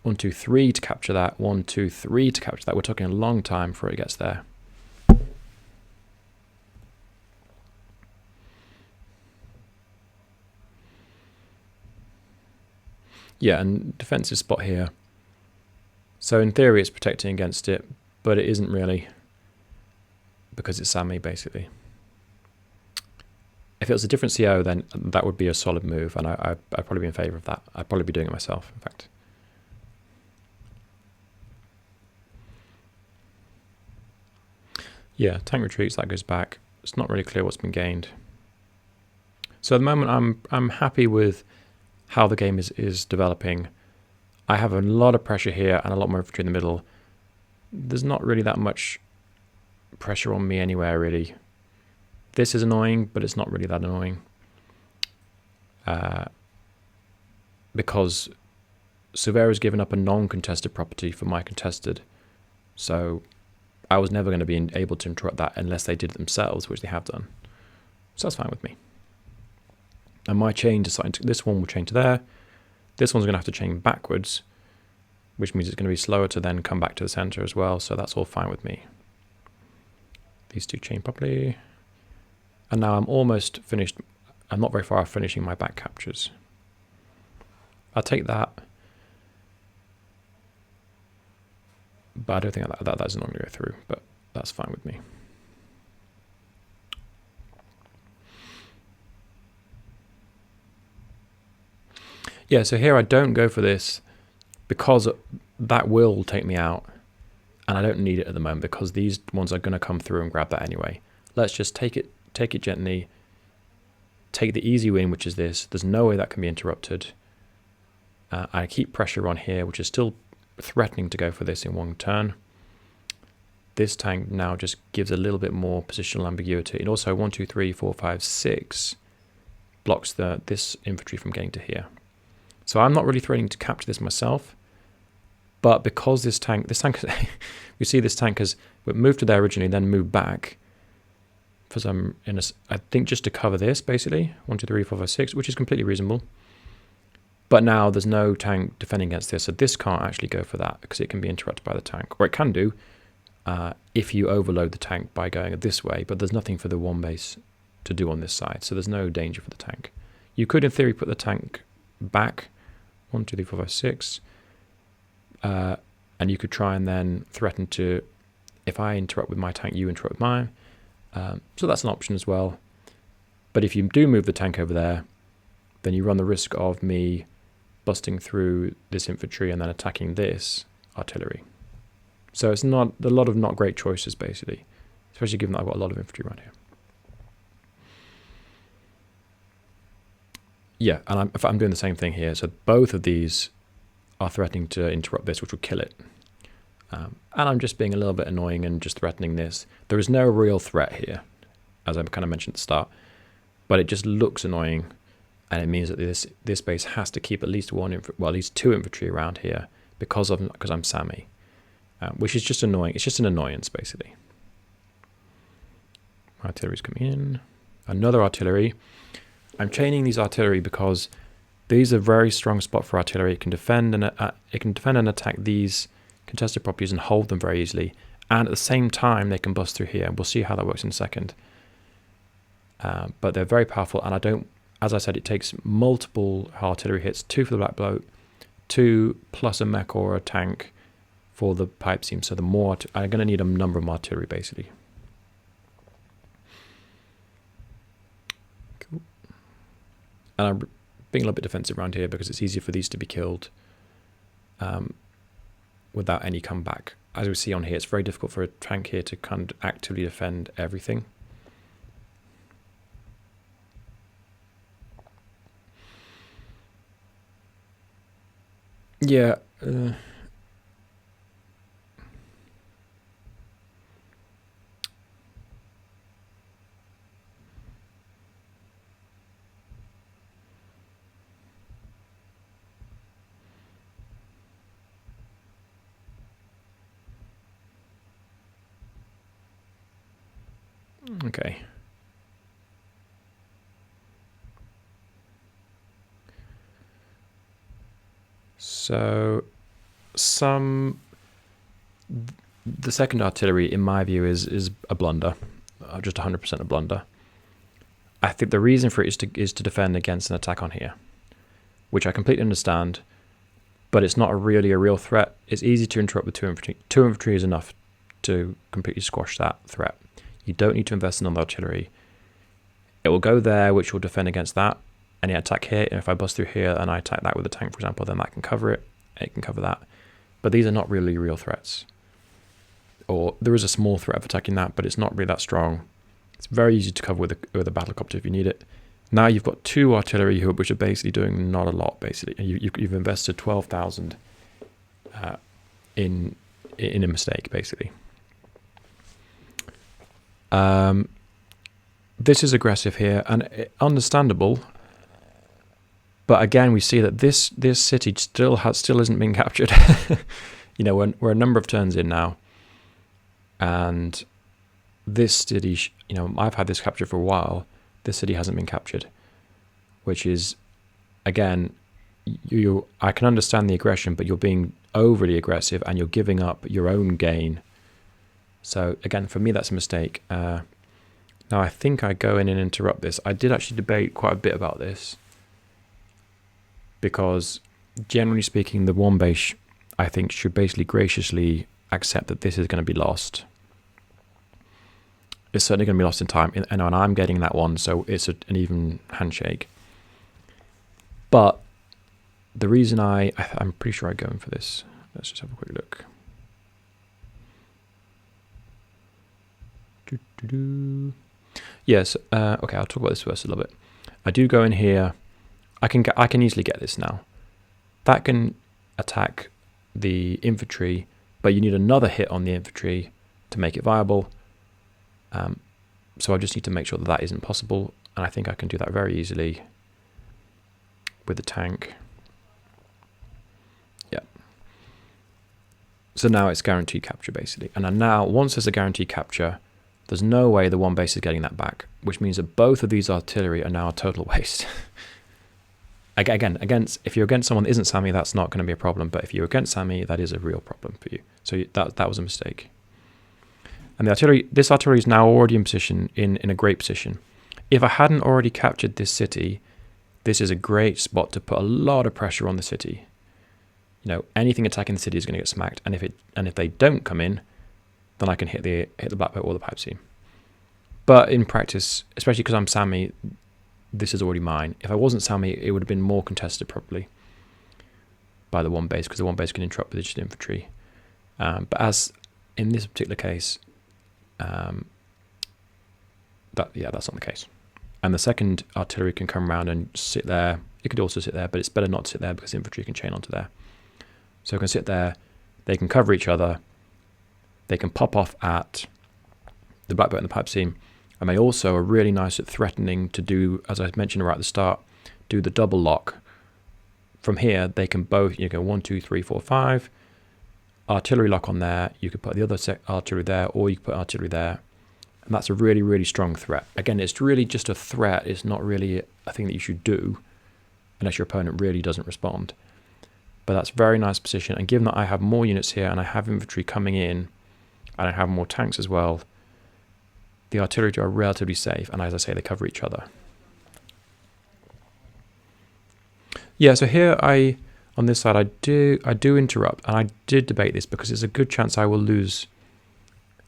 1, 2, 3 to capture that, 1, 2, 3 to capture that. We're talking a long time before it gets there. Yeah, and defensive spot here. So in theory it's protecting against it, but it isn't really, because it's Sami basically. If it was a different CO, then that would be a solid move, and I'd probably be in favour of that. I'd probably be doing it myself, in fact. Yeah, tank retreats, that goes back. It's not really clear what's been gained. So at the moment, I'm happy with how the game is developing. I have a lot of pressure here and a lot more infantry in the middle. There's not really that much pressure on me anywhere, really. This is annoying, but it's not really that annoying. Because Silvera's given up a non-contested property for my contested. So I was never going to be able to interrupt that unless they did it themselves, which they have done. So that's fine with me. And my chain deciding to, this one will chain to there. This one's going to have to chain backwards, which means it's going to be slower to then come back to the center as well. So that's all fine with me. These two chain properly. And now I'm almost finished. I'm not very far off finishing my back captures. I'll take that. But I don't think that's not going to go through, but that's fine with me. Yeah, so here I don't go for this because that will take me out. And I don't need it at the moment because these ones are going to come through and grab that anyway. let's just take it gently, take the easy win, which is this. There's no way that can be interrupted. I keep pressure on here, which is still threatening to go for this in one turn. This tank now just gives a little bit more positional ambiguity. And also 1, 2, 3, 4, 5, 6 blocks this infantry from getting to here. So I'm not really threatening to capture this myself. But because this tank, we see this tank has moved to there originally, then moved back for some, I think just to cover this basically, 1, 2, 3, 4, 5, 6, which is completely reasonable. But now there's no tank defending against this, so this can't actually go for that because it can be interrupted by the tank. Or it can do if you overload the tank by going this way, but there's nothing for the one base to do on this side, so there's no danger for the tank. You could, in theory, put the tank back, 1, 2, 3, 4, 5, 6, and you could try and then threaten to, if I interrupt with my tank, you interrupt with mine. So that's an option as well. But if you do move the tank over there, then you run the risk of me busting through this infantry and then attacking this artillery. So it's not a lot of not great choices, basically, especially given that I've got a lot of infantry around here. Yeah, and I'm doing the same thing here. So both of these are threatening to interrupt this, which will kill it. And I'm just being a little bit annoying and just threatening this. There is no real threat here, as I kind of mentioned at the start, but it just looks annoying. And it means that this base has to keep at least at least 2 infantry around here because I'm Sami, which is just annoying. It's just an annoyance, basically. Artillery's coming in. Another artillery. I'm chaining these artillery because these are a very strong spot for artillery. It can defend and attack these contested properties and hold them very easily. And at the same time, they can bust through here. We'll see how that works in a second. But they're very powerful, and as I said, it takes multiple artillery hits, 2 for the black bloat, 2 plus a mech or a tank for the pipe seam. So the more I'm going to need a number of artillery, basically. Cool. And I'm being a little bit defensive around here because it's easier for these to be killed without any comeback. As we see on here, it's very difficult for a tank here to kind of actively defend everything. Yeah. Okay. So the second artillery, in my view, is a blunder, just 100% a blunder. I think the reason for it is to defend against an attack on here, which I completely understand, but it's not really a real threat. It's easy to interrupt with 2 infantry. 2 infantry is enough to completely squash that threat. You don't need to invest in another artillery. It will go there, which will defend against that. Any attack here, and if I bust through here and I attack that with a tank, for example, then that can cover it. It can cover that. But these are not really real threats. Or there is a small threat of attacking that, but it's not really that strong. It's very easy to cover with a battlecopter if you need it. Now you've got 2 artillery here, which are basically doing not a lot, basically. You've invested 12,000 in a mistake, basically. This is aggressive here, and understandable. But again, we see that this city still isn't being captured. You know, we're a number of turns in now, and this city, you know, I've had this captured for a while. This city hasn't been captured, which is, again, I can understand the aggression, but you're being overly aggressive and you're giving up your own gain. So again, for me, that's a mistake. Now I think I go in and interrupt this. I did actually debate quite a bit about this, because generally speaking, the one base, I think, should basically graciously accept that this is going to be lost. It's certainly going to be lost in time, and I'm getting that one, so it's an even handshake. But the reason I'm pretty sure I go in for this. Let's just have a quick look. Yes, okay, I'll talk about this first a little bit. I do go in here. I can easily get this now. That can attack the infantry, but you need another hit on the infantry to make it viable. So I just need to make sure that that isn't possible, and I think I can do that very easily with the tank. Yeah. So now it's guaranteed capture, basically. And now, once there's a guaranteed capture, there's no way the one base is getting that back, which means that both of these artillery are now a total waste. Again, if you're against someone that isn't Sami, that's not going to be a problem. But if you're against Sami, that is a real problem for you. So that was a mistake. And this artillery is now already in position, in a great position. If I hadn't already captured this city, this is a great spot to put a lot of pressure on the city. You know, anything attacking the city is going to get smacked. And if they don't come in, then I can hit the black boat or the pipe seam. But in practice, especially because I'm Sami, this is already mine. If I wasn't Sami, it would have been more contested probably by the one base, because the one base can interrupt with just infantry. But as in this particular case, that's not the case. And the second artillery can come around and sit there. It could also sit there, but it's better not to sit there because infantry can chain onto there. So it can sit there. They can cover each other. They can pop off at the black boat and the pipe seam. And they also are really nice at threatening to do, as I mentioned right at the start, do the double lock. From here, they can both, you go 1, 2, 3, 4, 5. Artillery lock on there. You could put the other artillery there, or you could put artillery there. And that's a really, really strong threat. Again, it's really just a threat. It's not really a thing that you should do unless your opponent really doesn't respond. But that's a very nice position. And given that I have more units here and I have infantry coming in and I have more tanks as well, the artillery are relatively safe. And as I say, they cover each other. Yeah, so here on this side, I do interrupt. And I did debate this because there's a good chance I will lose.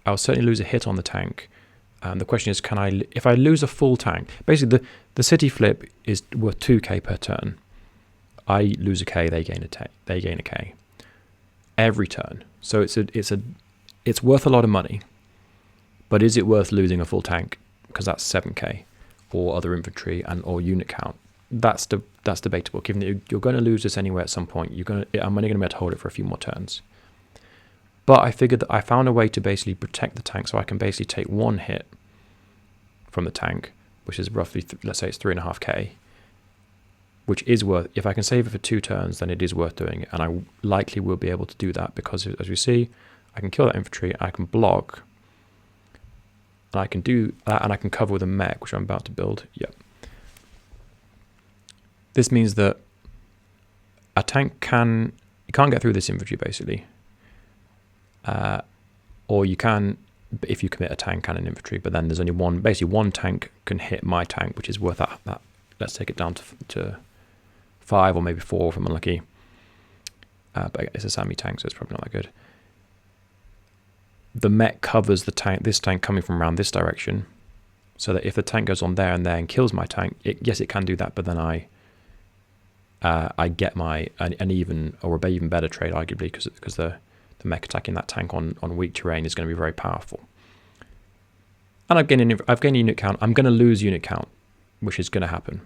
I'll certainly lose a hit on the tank. The question is, if I lose a full tank, basically the city flip is worth 2k per turn. I lose a k, they gain a k every turn. So it's worth a lot of money. But is it worth losing a full tank because that's 7k or other infantry or unit count? That's debatable. Given that you're going to lose this anyway at some point, I'm only going to be able to hold it for a few more turns. But I figured that I found a way to basically protect the tank, so I can basically take one hit from the tank, which is roughly, let's say it's 3.5k, which is worth, if I can save it for 2 turns, then it is worth doing it. And I likely will be able to do that because, as you see, I can kill that infantry, I can block, and I can do that, and I can cover with a mech, which I'm about to build. Yep. This means that a tank you can't get through this infantry, basically. Or you can, if you commit a tank and an infantry, but then there's only one tank can hit my tank, which is worth that. Let's take it down to 5 or maybe 4 if I'm unlucky. But it's a Sami tank, so it's probably not that good. The mech covers this tank coming from around this direction, so that if the tank goes on there and kills my tank, yes, it can do that, but then I get an even or a even better trade, arguably, because the mech attacking that tank on weak terrain is going to be very powerful. And I've gained unit count. I'm going to lose unit count, which is going to happen.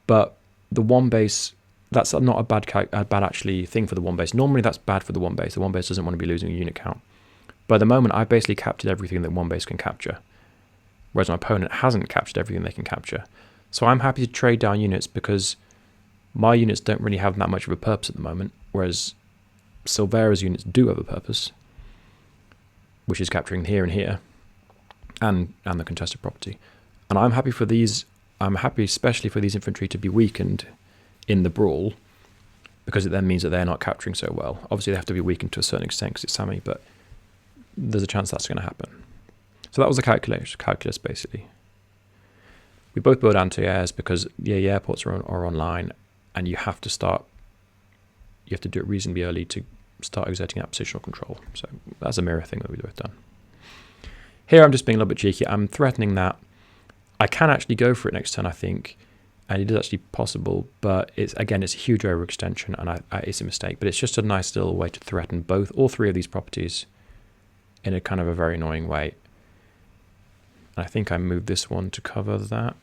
But the one base, that's not a bad actually thing for the one base. Normally that's bad for the one base. The one base doesn't want to be losing a unit count. But at the moment, I've basically captured everything that one base can capture, whereas my opponent hasn't captured everything they can capture. So I'm happy to trade down units because my units don't really have that much of a purpose at the moment, whereas Silvera's units do have a purpose, which is capturing here and here, and the contested property. And I'm happy for these. I'm happy especially for these infantry to be weakened in the brawl, because it then means that they're not capturing so well. Obviously, they have to be weakened to a certain extent because it's Sami, but there's a chance that's going to happen. So that was the calculus basically. We both build anti-airs because the airports are online, and you have to do it reasonably early to start exerting that positional control. So that's a mirror thing that we've both done. Here I'm just being a little bit cheeky. I'm threatening that I can actually go for it next turn, I think, and it is actually possible, but it's a huge overextension, and it's a mistake. But it's just a nice little way to threaten all 3 of these properties in a kind of a very annoying way. I think I moved this one to cover that.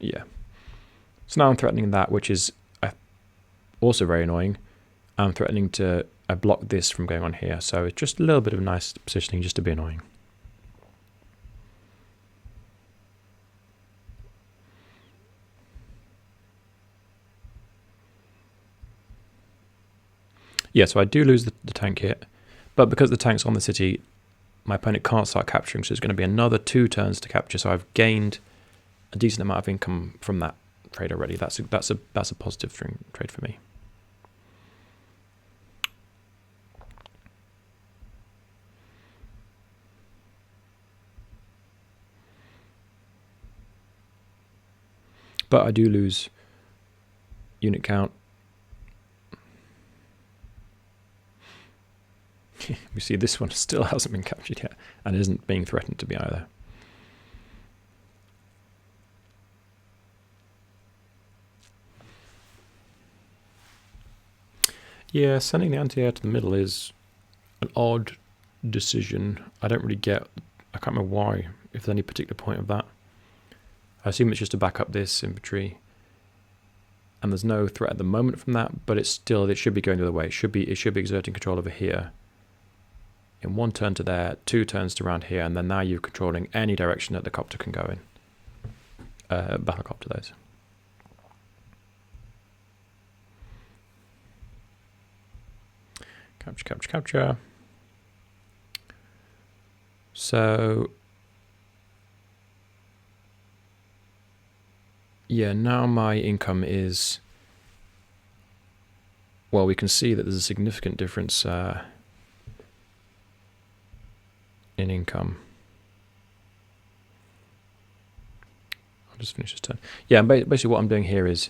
Yeah. So now I'm threatening that, which is also very annoying. I'm threatening to block this from going on here. So it's just a little bit of nice positioning just to be annoying. Yeah, so I do lose the tank hit, but because the tank's on the city, my opponent can't start capturing, so it's going to be another 2 turns to capture. So I've gained a decent amount of income from that trade already. That's a positive trade for me. But I do lose unit count. We see this one still hasn't been captured yet and isn't being threatened to be either. Yeah, sending the anti-air to the middle is an odd decision. I don't really get, I can't remember why, if there's any particular point of that. I assume it's just to back up this infantry. And there's no threat at the moment from that, but it's still, it should be going the other way. It should be exerting control over here. In 1 turn to there, 2 turns to around here, and then now you're controlling any direction that the copter can go in. Battlecopter, those. Capture, capture, capture. So, yeah, now my income is, well, we can see that there's a significant difference in income. I'll just finish this turn. Yeah, basically what I'm doing here is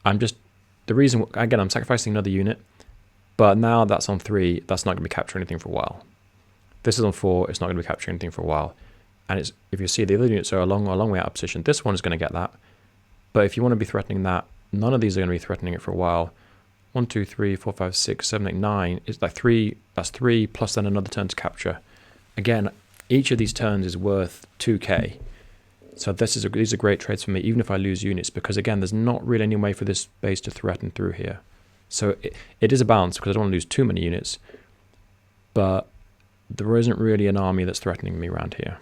the reason, again, I'm sacrificing another unit, but now that's on 3, that's not going to be capturing anything for a while. This is on 4, it's not going to be capturing anything for a while. And it's, if you see, the other units are a long way out of position. This one is going to get that. But if you want to be threatening that, none of these are going to be threatening it for a while. 1, 2, 3, 4, 5, 6, 7, 8, 9. It's like 3, that's 3 plus then another turn to capture. Again, each of these turns is worth 2k. So these are great trades for me, even if I lose units, because again, there's not really any way for this base to threaten through here. So it is a balance, because I don't want to lose too many units, but there isn't really an army that's threatening me around here.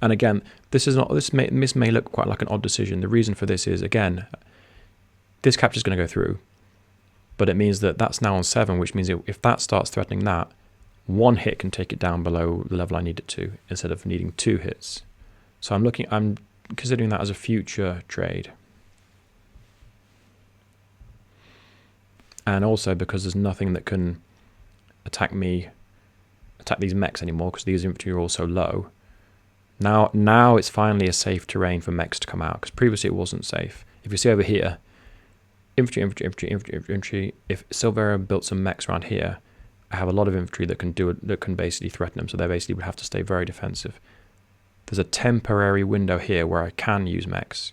And again, this may look quite like an odd decision. The reason for this is, again, this capture is going to go through, but it means that that's now on 7, which means if that starts threatening that, 1 hit can take it down below the level I need it to, instead of needing 2 hits. So I'm considering that as a future trade. And also because there's nothing that can attack these mechs anymore, because these infantry are all so low. Now it's finally a safe terrain for mechs to come out, because previously it wasn't safe. If you see over here, infantry. If Silvera built some mechs around here, I have a lot of infantry that can basically threaten them. So they basically would have to stay very defensive. There's a temporary window here where I can use mechs.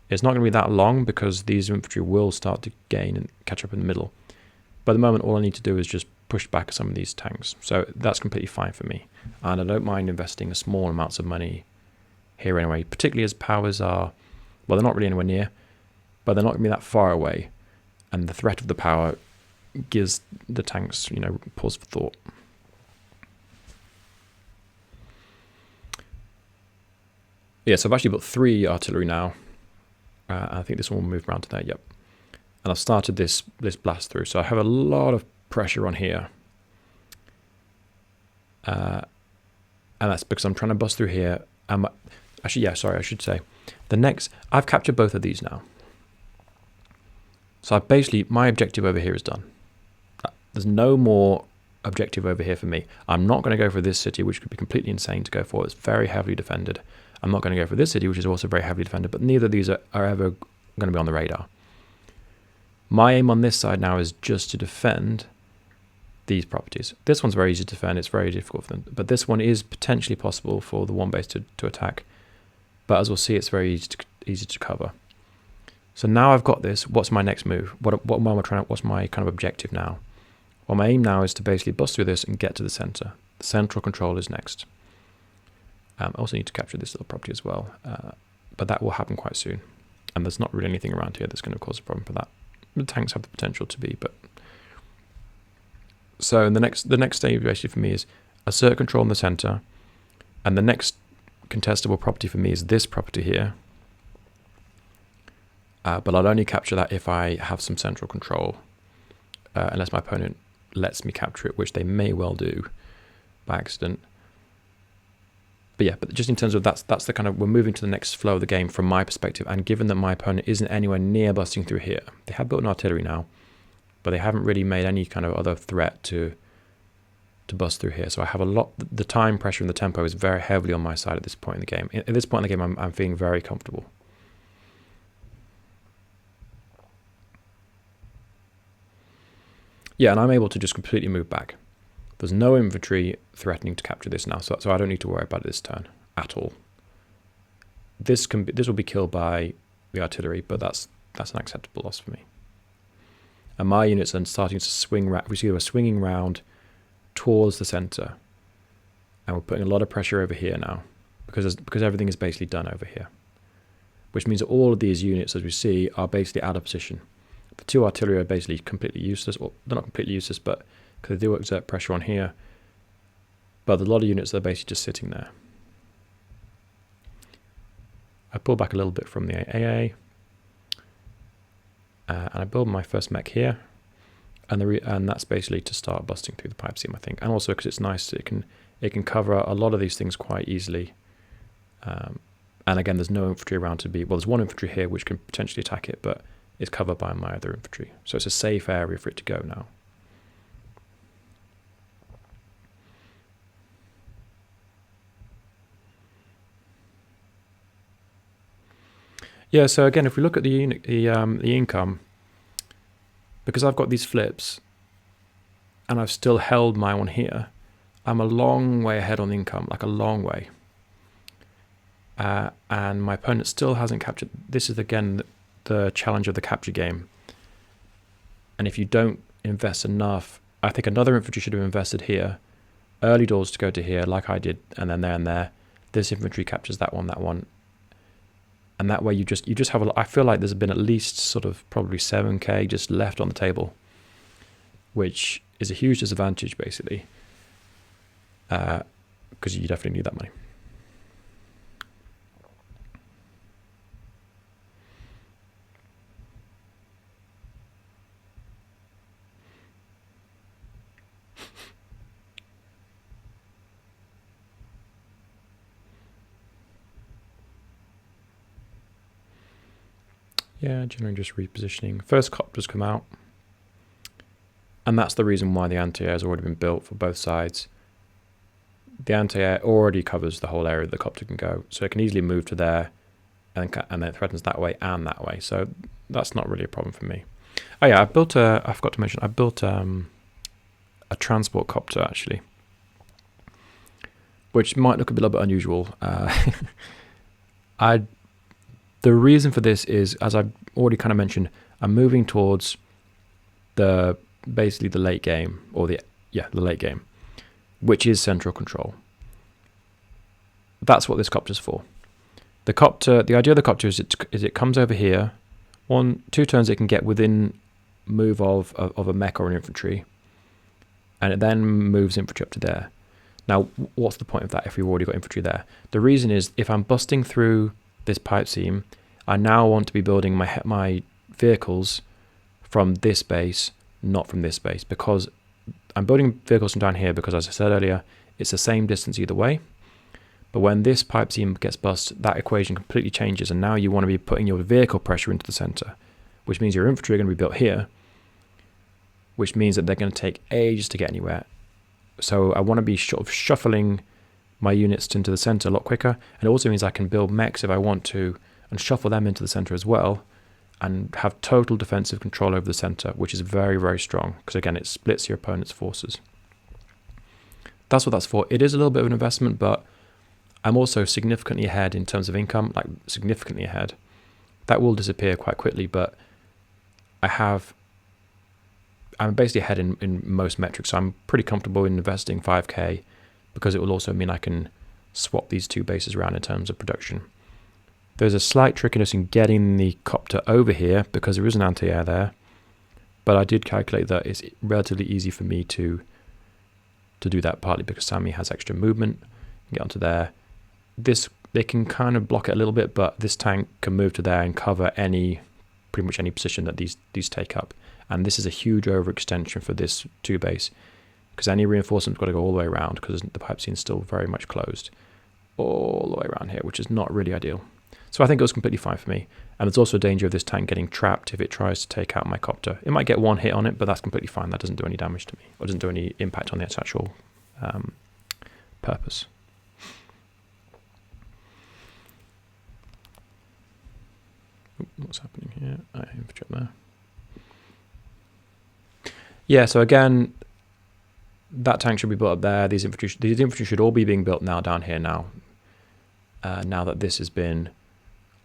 It's not going to be that long because these infantry will start to gain and catch up in the middle. But at the moment, all I need to do is just push back some of these tanks. So that's completely fine for me. And I don't mind investing a small amounts of money here anyway, particularly as powers are, well, they're not really anywhere near, but they're not going to be that far away. And the threat of the power gives the tanks, pause for thought. Yeah, so I've actually got 3 artillery now. I think this one will move around to there, yep. And I've started this blast through, so I have a lot of pressure on here. And that's because I'm trying to bust through here. Actually, yeah, sorry, I should say. I've captured both of these now. So my objective over here is done. There's no more objective over here for me. I'm not going to go for this city, which would be completely insane to go for. It's very heavily defended. I'm not going to go for this city, which is also very heavily defended, but neither of these are ever going to be on the radar. My aim on this side now is just to defend these properties. This one's very easy to defend. It's very difficult for them. But this one is potentially possible for the one base to attack. But as we'll see, it's very easy to cover. So now I've got this. What's my next move? What's my kind of objective now? Well, my aim now is to basically bust through this and get to the center. The central control is next. I also need to capture this little property as well, but that will happen quite soon. And there's not really anything around here that's going to cause a problem for that. The tanks have the potential to be, but... So the next stage basically for me is assert control in the center, and the next contestable property for me is this property here. But I'll only capture that if I have some central control, unless my opponent lets me capture it, which they may well do by accident. But yeah, but just in terms of that's the kind of, we're moving to the next flow of the game from my perspective, and given that my opponent isn't anywhere near busting through here, they have built an artillery now, but they haven't really made any kind of other threat to bust through here. So I have a lot, the time pressure and the tempo is very heavily on my side at this point in the game. At this point in the game, I'm feeling very comfortable. Yeah, and I'm able to just completely move back. There's no infantry threatening to capture this now, so I don't need to worry about it this turn at all. This will be killed by the artillery, but that's an acceptable loss for me. And my units are starting to swing. We see we're swinging round towards the center, and we're putting a lot of pressure over here now because everything is basically done over here, which means that all of these units, as we see, are basically out of position. The two artillery are basically completely useless, or they're not completely useless, but because they do exert pressure on here. But a lot of units are basically just sitting there. I pull back a little bit from the AA, and I build my first mech here, and that's basically to start busting through the pipe seam, I think, and also because it's nice, it can cover a lot of these things quite easily. And again, there's no infantry around to be, well, there's one infantry here which can potentially attack it, but it's covered by my other infantry, so it's a safe area for it to go now. Yeah, so again, if we look at the income, because I've got these flips, and I've still held my one here, I'm a long way ahead on the income, like a long way. And my opponent still hasn't captured. This is again the challenge of the capture game. And if you don't invest enough, I think another infantry should have invested here, early doors to go to here, like I did, and then there and there. This infantry captures that one. And that way you just have I feel like there's been at least sort of probably 7k just left on the table, which is a huge disadvantage basically, because you definitely need that money. Yeah, generally just repositioning. First copters come out. And that's the reason why the anti-air has already been built for both sides. The anti-air already covers the whole area the copter can go. So it can easily move to there and then it threatens that way and that way. So that's not really a problem for me. Oh yeah, I forgot to mention, I built a transport copter actually, which might look a little bit unusual. The reason for this is, as I've already kind of mentioned, I'm moving towards basically the late game, or the late game, which is central control. That's what this copter's for. The idea of the copter is it comes over here, 2 turns it can get within move of a mech or an infantry, and it then moves infantry up to there. Now, what's the point of that if we've already got infantry there? The reason is, if I'm busting through this pipe seam, I now want to be building my vehicles from this base, not from this base, because I'm building vehicles from down here because, as I said earlier, it's the same distance either way. But when this pipe seam gets bust, that equation completely changes, and now you want to be putting your vehicle pressure into the center, which means your infantry are going to be built here, which means that they're going to take ages to get anywhere. So I want to be sort of shuffling my units into the center a lot quicker, and it also means I can build mechs if I want to and shuffle them into the center as well and have total defensive control over the center, which is very, very strong because, again, it splits your opponent's forces. That's what that's for. It is a little bit of an investment, but I'm also significantly ahead in terms of income, like significantly ahead. That will disappear quite quickly, but I have I'm basically ahead in most metrics. So I'm pretty comfortable in investing 5k because it will also mean I can swap these two bases around in terms of production. There's a slight trickiness in getting the copter over here because there is an anti-air there, but I did calculate that it's relatively easy for me to do that, partly because Sami has extra movement. Get onto there. They can kind of block it a little bit, but this tank can move to there and cover pretty much any position that these take up. And this is a huge overextension for this 2 base, because any reinforcement's got to go all the way around because the pipe scene is still very much closed all the way around here, which is not really ideal. So I think it was completely fine for me. And there's also a danger of this tank getting trapped if it tries to take out my copter. It might get one hit on it, but that's completely fine. That doesn't do any damage to me, or doesn't do any impact on its actual purpose. What's happening here? Infantry up there. Yeah, so again, that tank should be built up there. These infantry should all be being built now down here now. Now that this has been,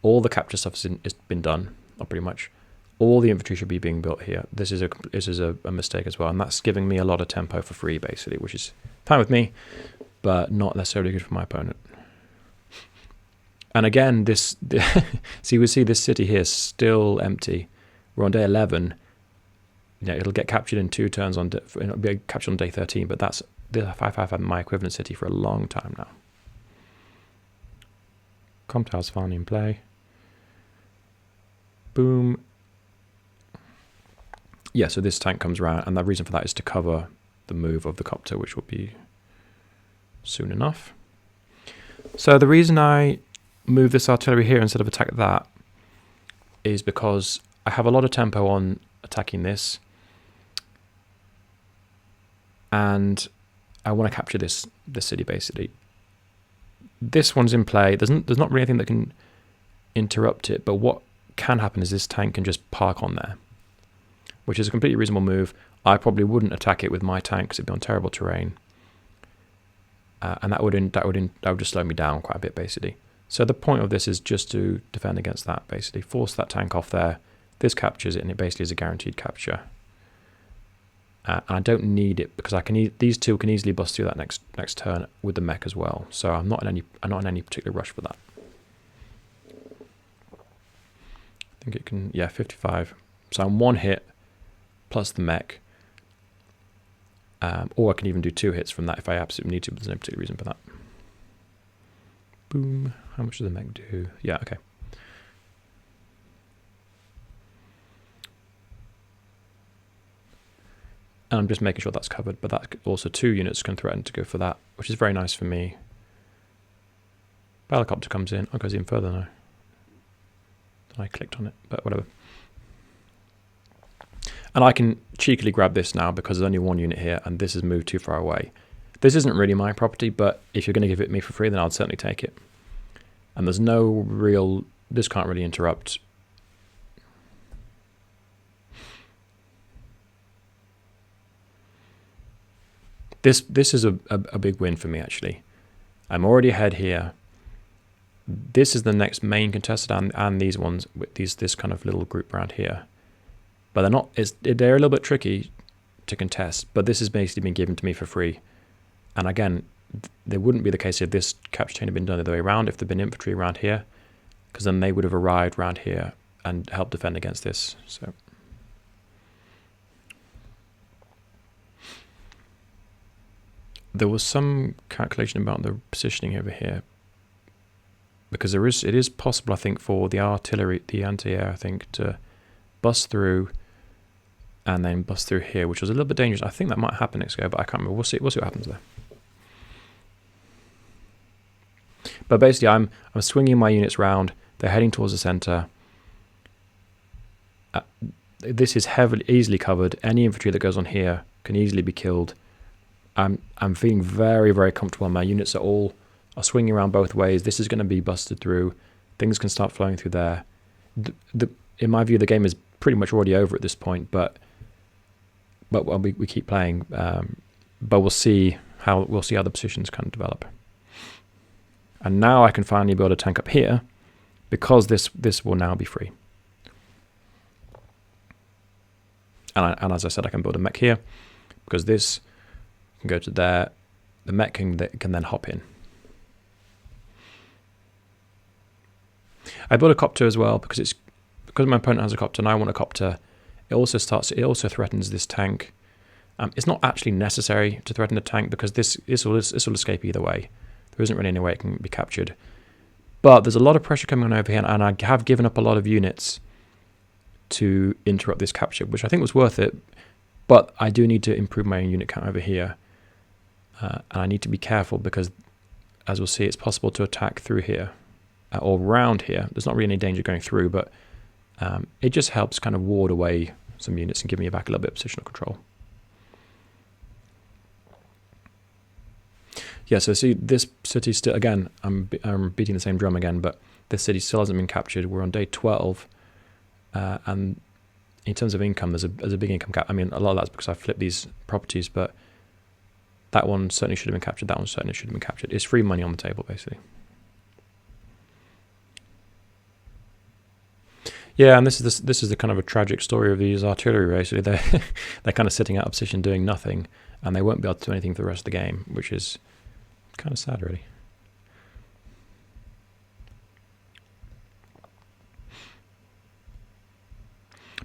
all the capture stuff has been done, or pretty much. All the infantry should be being built here. This is a mistake as well, and that's giving me a lot of tempo for free, basically, which is fine with me, but not necessarily good for my opponent. And again, so we see this city here still empty. We're on day 11. It'll get captured in 2 turns it'll be captured on day 13, but that's the 5-5 had my equivalent city for a long time now. Comtower's finally in play. Boom. Yeah, so this tank comes around, and the reason for that is to cover the move of the copter, which will be soon enough. So the reason I move this artillery here instead of attack that is because I have a lot of tempo on attacking this, and I want to capture this city basically. This one's in play. There's not really anything that can interrupt it, but what can happen is this tank can just park on there, which is a completely reasonable move. I probably wouldn't attack it with my tank because it'd be on terrible terrain, and that would just slow me down quite a bit basically. So the point of this is just to defend against that basically. Force that tank off there. This captures it, and it basically is a guaranteed capture. And I don't need it because these two can easily bust through that next turn with the mech as well. So I'm not in any particular rush for that. I think it can, yeah, 55. So I'm 1 hit plus the mech, or I can even do 2 hits from that if I absolutely need to. But there's no particular reason for that. Boom. How much does the mech do? Yeah, okay. And I'm just making sure that's covered, but that also 2 units can threaten to go for that, which is very nice for me. Helicopter comes in. Oh, it goes even further now. I clicked on it, but whatever. And I can cheekily grab this now because there's only 1 unit here, and this has moved too far away. This isn't really my property, but if you're going to give it me for free, then I'll certainly take it. And there's no real... This can't really interrupt. This is a big win for me, actually. I'm already ahead here. This is the next main contested, and these ones with this kind of little group around here. But they're a little bit tricky to contest, but this has basically been given to me for free. And again, there wouldn't be the case if this capture chain had been done the other way around, if there'd been infantry around here, because then they would have arrived around here and helped defend against this. So there was some calculation about the positioning over here, because it is possible, I think, for the artillery, the anti-air, I think, to bust through and then bust through here, which was a little bit dangerous. I think that might happen next go, but I can't remember. We'll see what happens there. But basically, I'm swinging my units round. They're heading towards the center. This is easily covered. Any infantry that goes on here can easily be killed. I'm feeling very, very comfortable. My units are swinging around both ways. This is going to be busted through. Things can start flowing through there. In my view, the game is pretty much already over at this point, but we keep playing. But we'll see how the positions kind of develop. And now I can finally build a tank up here, because this will now be free. And as I said, I can build a mech here, because this can go to there. The mech can then hop in. I built a copter as well because my opponent has a copter and I want a copter. It also threatens this tank. It's not actually necessary to threaten the tank because this will escape either way. There isn't really any way it can be captured. But there's a lot of pressure coming on over here, and I have given up a lot of units to interrupt this capture, which I think was worth it. But I do need to improve my unit count over here. And I need to be careful because, as we'll see, it's possible to attack through here or around here. There's not really any danger going through, but it just helps kind of ward away some units and give me back a little bit of positional control. Yeah, so see, this city still, again, I'm beating the same drum again, but this city still hasn't been captured. We're on day 12, and in terms of income, there's a big income cap. I mean, a lot of that's because I flipped these properties, but that one certainly should have been captured. That one certainly should have been captured. It's free money on the table, basically. Yeah, and this is the kind of a tragic story of these artillery, basically. They're kind of sitting out of position doing nothing, and they won't be able to do anything for the rest of the game, which is kind of sad, really.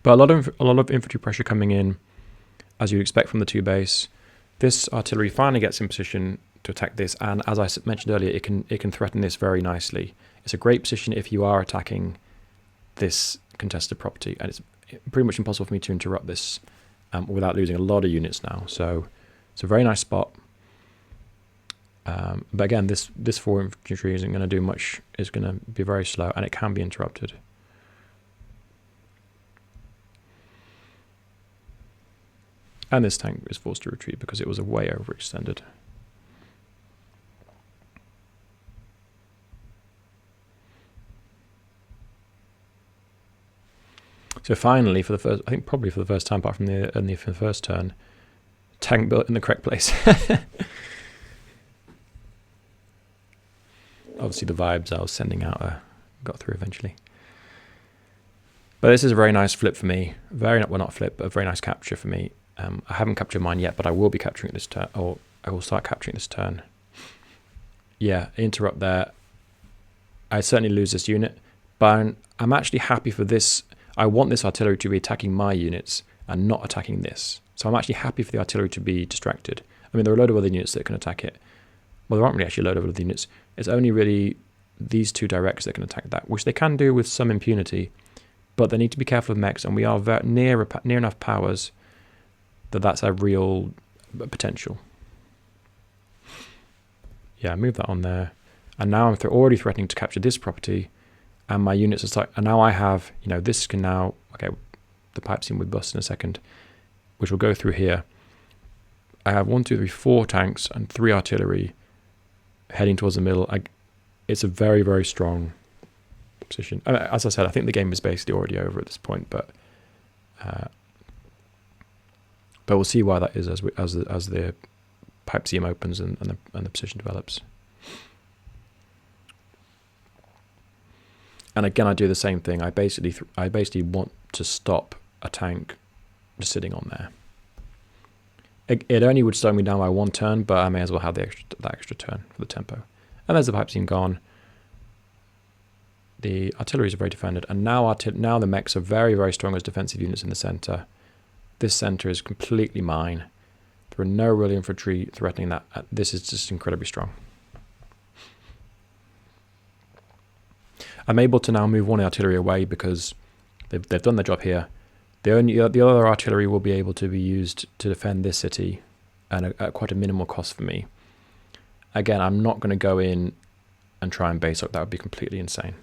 But a lot of infantry pressure coming in, as you'd expect from the 2 base. This artillery finally gets in position to attack this, and as I mentioned earlier, it can threaten this very nicely. It's a great position if you are attacking this contested property, and it's pretty much impossible for me to interrupt this without losing a lot of units now. So it's a very nice spot. But again, this 4 infantry isn't going to do much. It's going to be very slow, and it can be interrupted. And this tank is forced to retreat because it was way overextended. So finally, probably for the first time, apart from the first turn, tank built in the correct place. Obviously, the vibes I was sending out got through eventually. But this is a very nice flip for me. Well, not flip, but a very nice capture for me. I haven't captured mine yet, but I will be capturing it this turn, or I will start capturing this turn. Yeah, interrupt there. I certainly lose this unit, but I'm actually happy for this. I want this artillery to be attacking my units and not attacking this. So I'm actually happy for the artillery to be distracted. I mean, there are a load of other units that can attack it. Well, there aren't really actually a load of other units. It's only really these 2 directs that can attack that, which they can do with some impunity, but they need to be careful of mechs, and we are near enough powers that's a real potential. Yeah, move that on there. And now I'm already threatening to capture this property, and my units are and now I have, this can now, okay, the pipe seam will bust in a second, which will go through here. I have 1, 2, 3, 4 tanks and 3 artillery heading towards the middle. It's a very, very strong position. I mean, as I said, I think the game is basically already over at this point, but we'll see why that is as the pipe seam opens and the position develops. And again, I do the same thing. I basically want to stop a tank just sitting on there. It only would slow me down by 1 turn, but I may as well have that extra turn for the tempo. And there's the pipe seam gone. The artillery is very defended, and now the mechs are very, very strong as defensive units in the center. This center is completely mine. There are no real infantry threatening that. This is just incredibly strong. I'm able to now move 1 artillery away because they've done their job here. The other artillery will be able to be used to defend this city, and at quite a minimal cost for me. Again, I'm not going to go in and try and base up. That would be completely insane.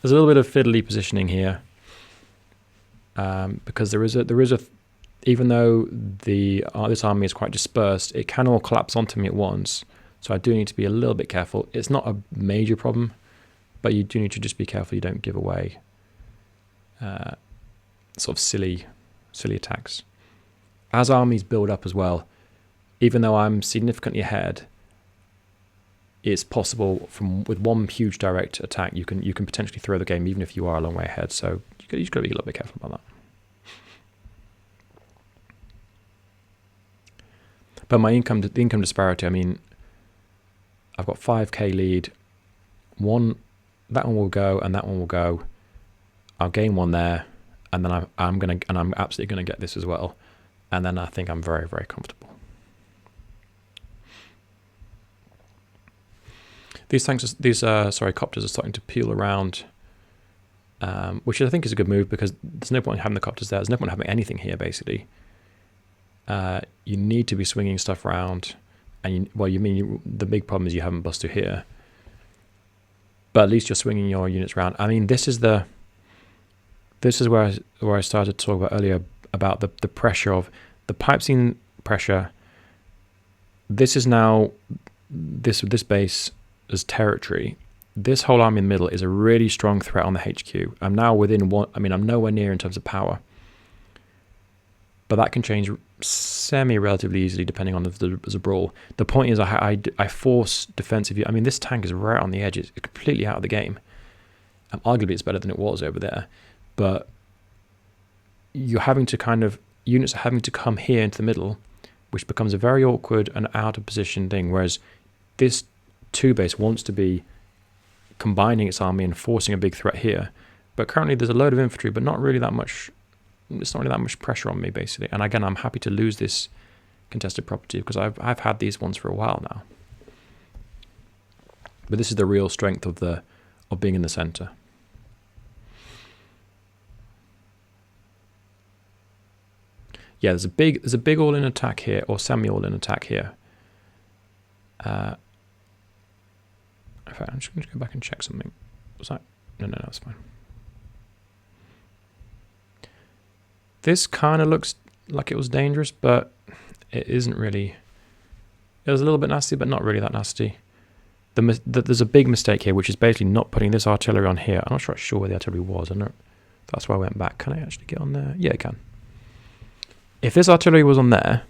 There's a little bit of fiddly positioning here, because there is a even though this army is quite dispersed, it can all collapse onto me at once. So I do need to be a little bit careful. It's not a major problem, but you do need to just be careful you don't give away sort of silly attacks. As armies build up as well, even though I'm significantly ahead, it's possible with one huge direct attack, you can potentially throw the game even if you are a long way ahead. So you've got to be a little bit careful about that. But the income disparity, I mean, I've got 5k lead. That one will go, and that one will go. I'll gain one there, and then I'm absolutely gonna get this as well. And then I think I'm very, very comfortable. These copters are starting to peel around, which I think is a good move, because there's no point in having the copters there. There's no point in having anything here, basically. You need to be swinging stuff around, and the big problem is you haven't bust through here. But at least you're swinging your units around. I mean, this is where I started to talk about earlier about the pressure of the pipe scene pressure. This is now this base as territory. This whole army in the middle is a really strong threat on the HQ. I'm now within one. I mean, I'm nowhere near in terms of power, but that can change relatively easily depending on if there's a brawl. The point is, I force defensive. I mean, this tank is right on the edge. It's completely out of the game. Arguably, it's better than it was over there, but you're having to units are having to come here into the middle, which becomes a very awkward and out of position thing. Whereas this 2 base wants to be combining its army and forcing a big threat here, but currently there's a load of infantry, but not really that much. It's not really that much pressure on me, basically. And again, I'm happy to lose this contested property because I've had these ones for a while now. But this is the real strength of being in the center. Yeah, there's a big all-in attack here, or semi-all-in attack here. In fact, I'm just going to go back and check something. Was that? No, that's fine. This kind of looks like it was dangerous, but it isn't really. It was a little bit nasty, but not really that nasty. There's a big mistake here, which is basically not putting this artillery on here. I'm not sure where the artillery was. That's why I went back. Can I actually get on there? Yeah, I can. If this artillery was on there,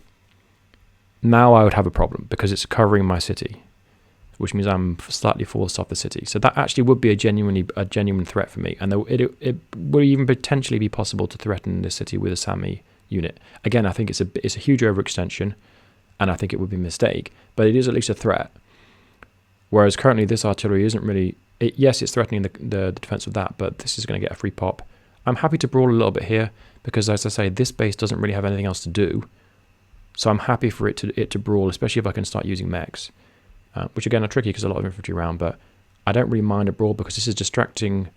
now I would have a problem because it's covering my city, which means I'm slightly forced off the city. So that actually would be a genuine threat for me. And it would even potentially be possible to threaten this city with a Sami unit. Again, I think it's a huge overextension, and I think it would be a mistake, but it is at least a threat. Whereas currently this artillery isn't really. Yes, it's threatening the defense of that, but this is going to get a free pop. I'm happy to brawl a little bit here because, as I say, this base doesn't really have anything else to do. So I'm happy for it to brawl, especially if I can start using mechs. Which again are tricky because a lot of infantry around, but I don't really mind a brawl because this is distracting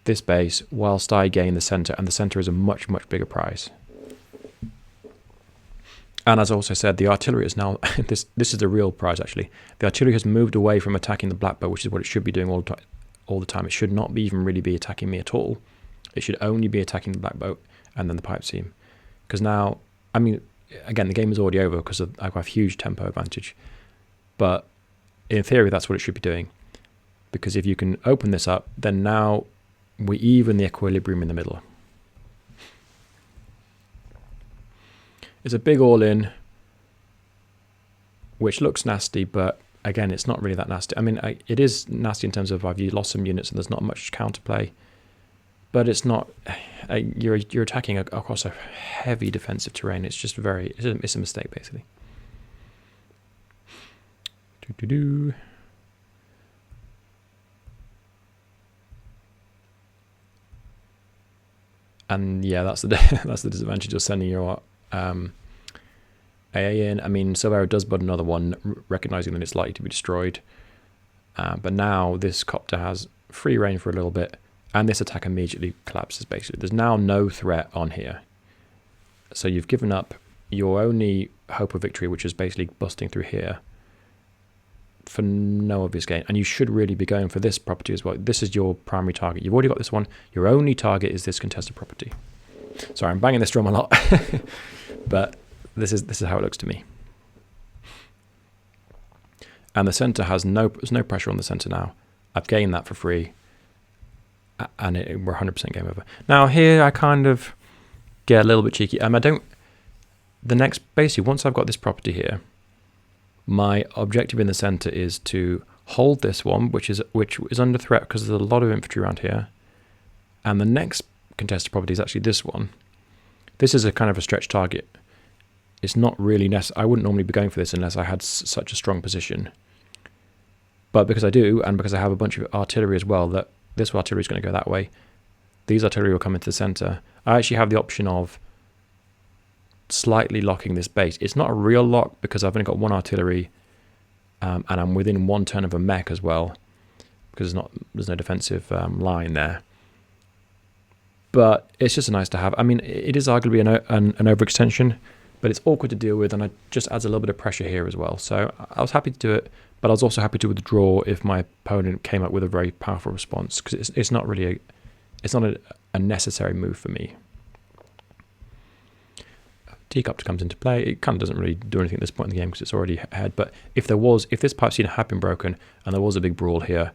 this base whilst I gain the center, and the center is a much, much bigger prize. And as I also said, the artillery is now, this is the real prize actually. The artillery has moved away from attacking the black bow, which is what it should be doing all the time. It should not even really be attacking me at all. It should only be attacking the black bow and then the pipe seam. Because now, I mean, again, the game is already over because I've got a huge tempo advantage. But in theory, that's what it should be doing. Because if you can open this up, then now we even the equilibrium in the middle. It's a big all-in, which looks nasty, but again, it's not really that nasty. I mean, it is nasty in terms of I've lost some units and there's not much counterplay. But it's not. You're attacking across a heavy defensive terrain. It's just it's a mistake, basically. And yeah, that's the disadvantage of sending your AA in. I mean, Silvera does but another one, recognizing that it's likely to be destroyed. But now this copter has free reign for a little bit, and this attack immediately collapses. Basically, there's now no threat on here. So you've given up your only hope of victory, which is basically busting through here, for no obvious gain. And you should really be going for this property as well. This is your primary target. You've already got this one. Your only target is this contested property. Sorry, I'm banging this drum a lot, but this is how it looks to me. And the center there's no pressure on the center now. I've gained that for free, and we're 100% game over. Now here I kind of get a little bit cheeky. Basically once I've got this property here, my objective in the center is to hold this one, which is under threat because there's a lot of infantry around here. And the next contested property is actually this one. This is a kind of a stretch target. It's not really necessary. I wouldn't normally be going for this unless I had such a strong position. But because I do, and because I have a bunch of artillery as well, that this artillery is going to go that way. These artillery will come into the center. I actually have the option of slightly locking this base. It's not a real lock because I've only got one artillery, and I'm within 1 turn of a mech as well, because there's no defensive line there. But it's just nice to have. I mean, it is arguably an overextension, but it's awkward to deal with, and it just adds a little bit of pressure here as well. So I was happy to do it, but I was also happy to withdraw if my opponent came up with a very powerful response, because it's not really a necessary move for me. Teacup comes into play. It kind of doesn't really do anything at this point in the game because it's already ahead. But if this pipe scene had been broken and there was a big brawl here,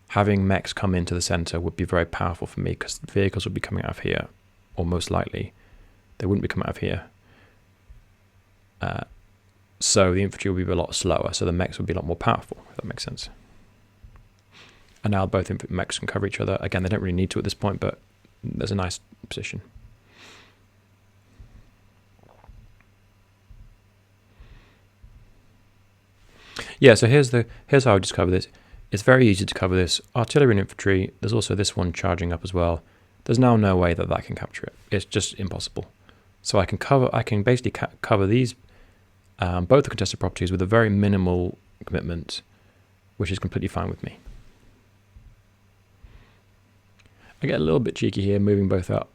having mechs come into the center would be very powerful for me, because vehicles would be coming out of here, or most likely they wouldn't be coming out of here. So the infantry would be a lot slower, so the mechs would be a lot more powerful, if that makes sense. And now both mechs can cover each other. Again, they don't really need to at this point, but there's a nice position. Yeah, so here's how I would just cover this. It's very easy to cover this. Artillery and infantry. There's also this one charging up as well. There's now no way that can capture it. It's just impossible. So I can basically cover these, both the contested properties, with a very minimal commitment, which is completely fine with me. I get a little bit cheeky here, moving both both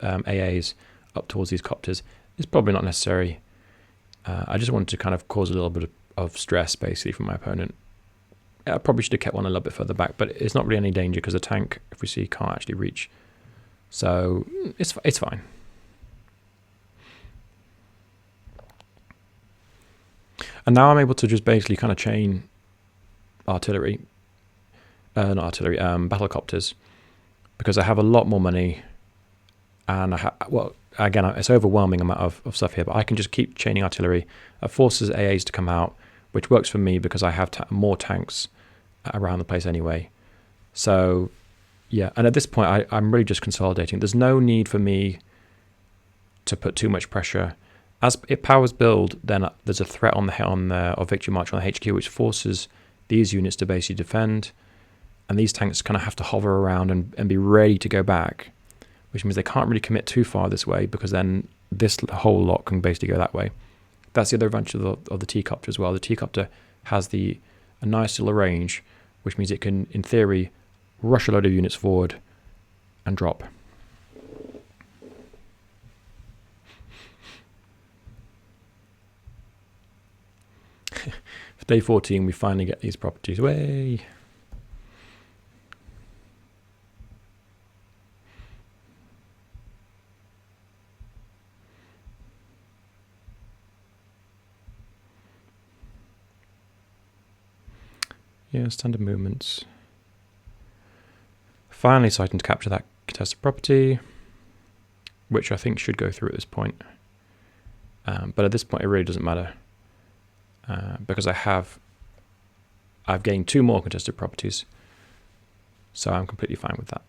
AAs up towards these copters. It's probably not necessary. I just wanted to kind of cause a little bit of stress, basically, from my opponent. I probably should have kept one a little bit further back, but it's not really any danger because the tank, if we see, can't actually reach. So it's fine. And now I'm able to just basically kind of chain artillery, battlecopters, because I have a lot more money, and again, it's overwhelming amount of stuff here, but I can just keep chaining artillery. It forces AAs to come out, which works for me because I have more tanks around the place anyway. So yeah, and at this point I'm really just consolidating. There's no need for me to put too much pressure. As if powers build, then there's a threat on the victory march on the HQ, which forces these units to basically defend, and these tanks kind of have to hover around and be ready to go back, which means they can't really commit too far this way, because then this whole lot can basically go that way. That's the other advantage of the T-copter as well. The T-copter has a nice little range, which means it can, in theory, rush a load of units forward and drop. For day 14, we finally get these properties. Way. Yeah, standard movements. Finally starting to capture that contested property, which I think should go through at this point. But at this point, it really doesn't matter, because I've gained 2 more contested properties, so I'm completely fine with that.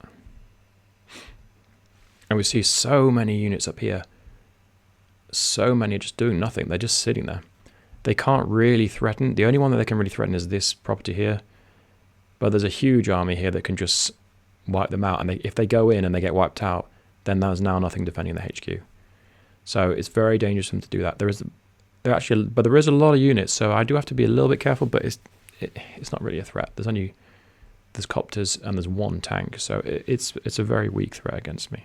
And we see so many units up here. So many are just doing nothing. They're just sitting there. They can't really threaten. The only one that they can really threaten is this property here. But there's a huge army here that can just wipe them out. And if they go in and they get wiped out, then there's now nothing defending the HQ. So it's very dangerous for them to do that. There is a lot of units, so I do have to be a little bit careful. But it's not really a threat. There's copters and there's 1 tank, so it's a very weak threat against me.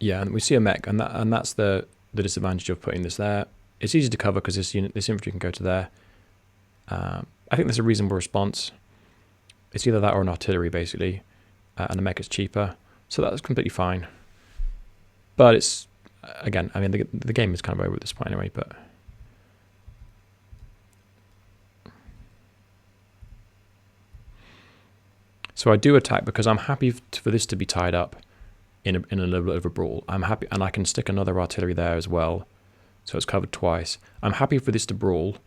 Yeah, and we see a mech, and that's the disadvantage of putting this there. It's easy to cover because this infantry can go to there. I think there's a reasonable response. It's either that or an artillery, basically, and the mech is cheaper, so that's completely fine. But it's, again, I mean, the game is kind of over at this point anyway, but... So I do attack because I'm happy for this to be tied up. in a little bit of a brawl. I'm happy, and I can stick another artillery there as well, so it's covered twice. I'm happy for this to brawl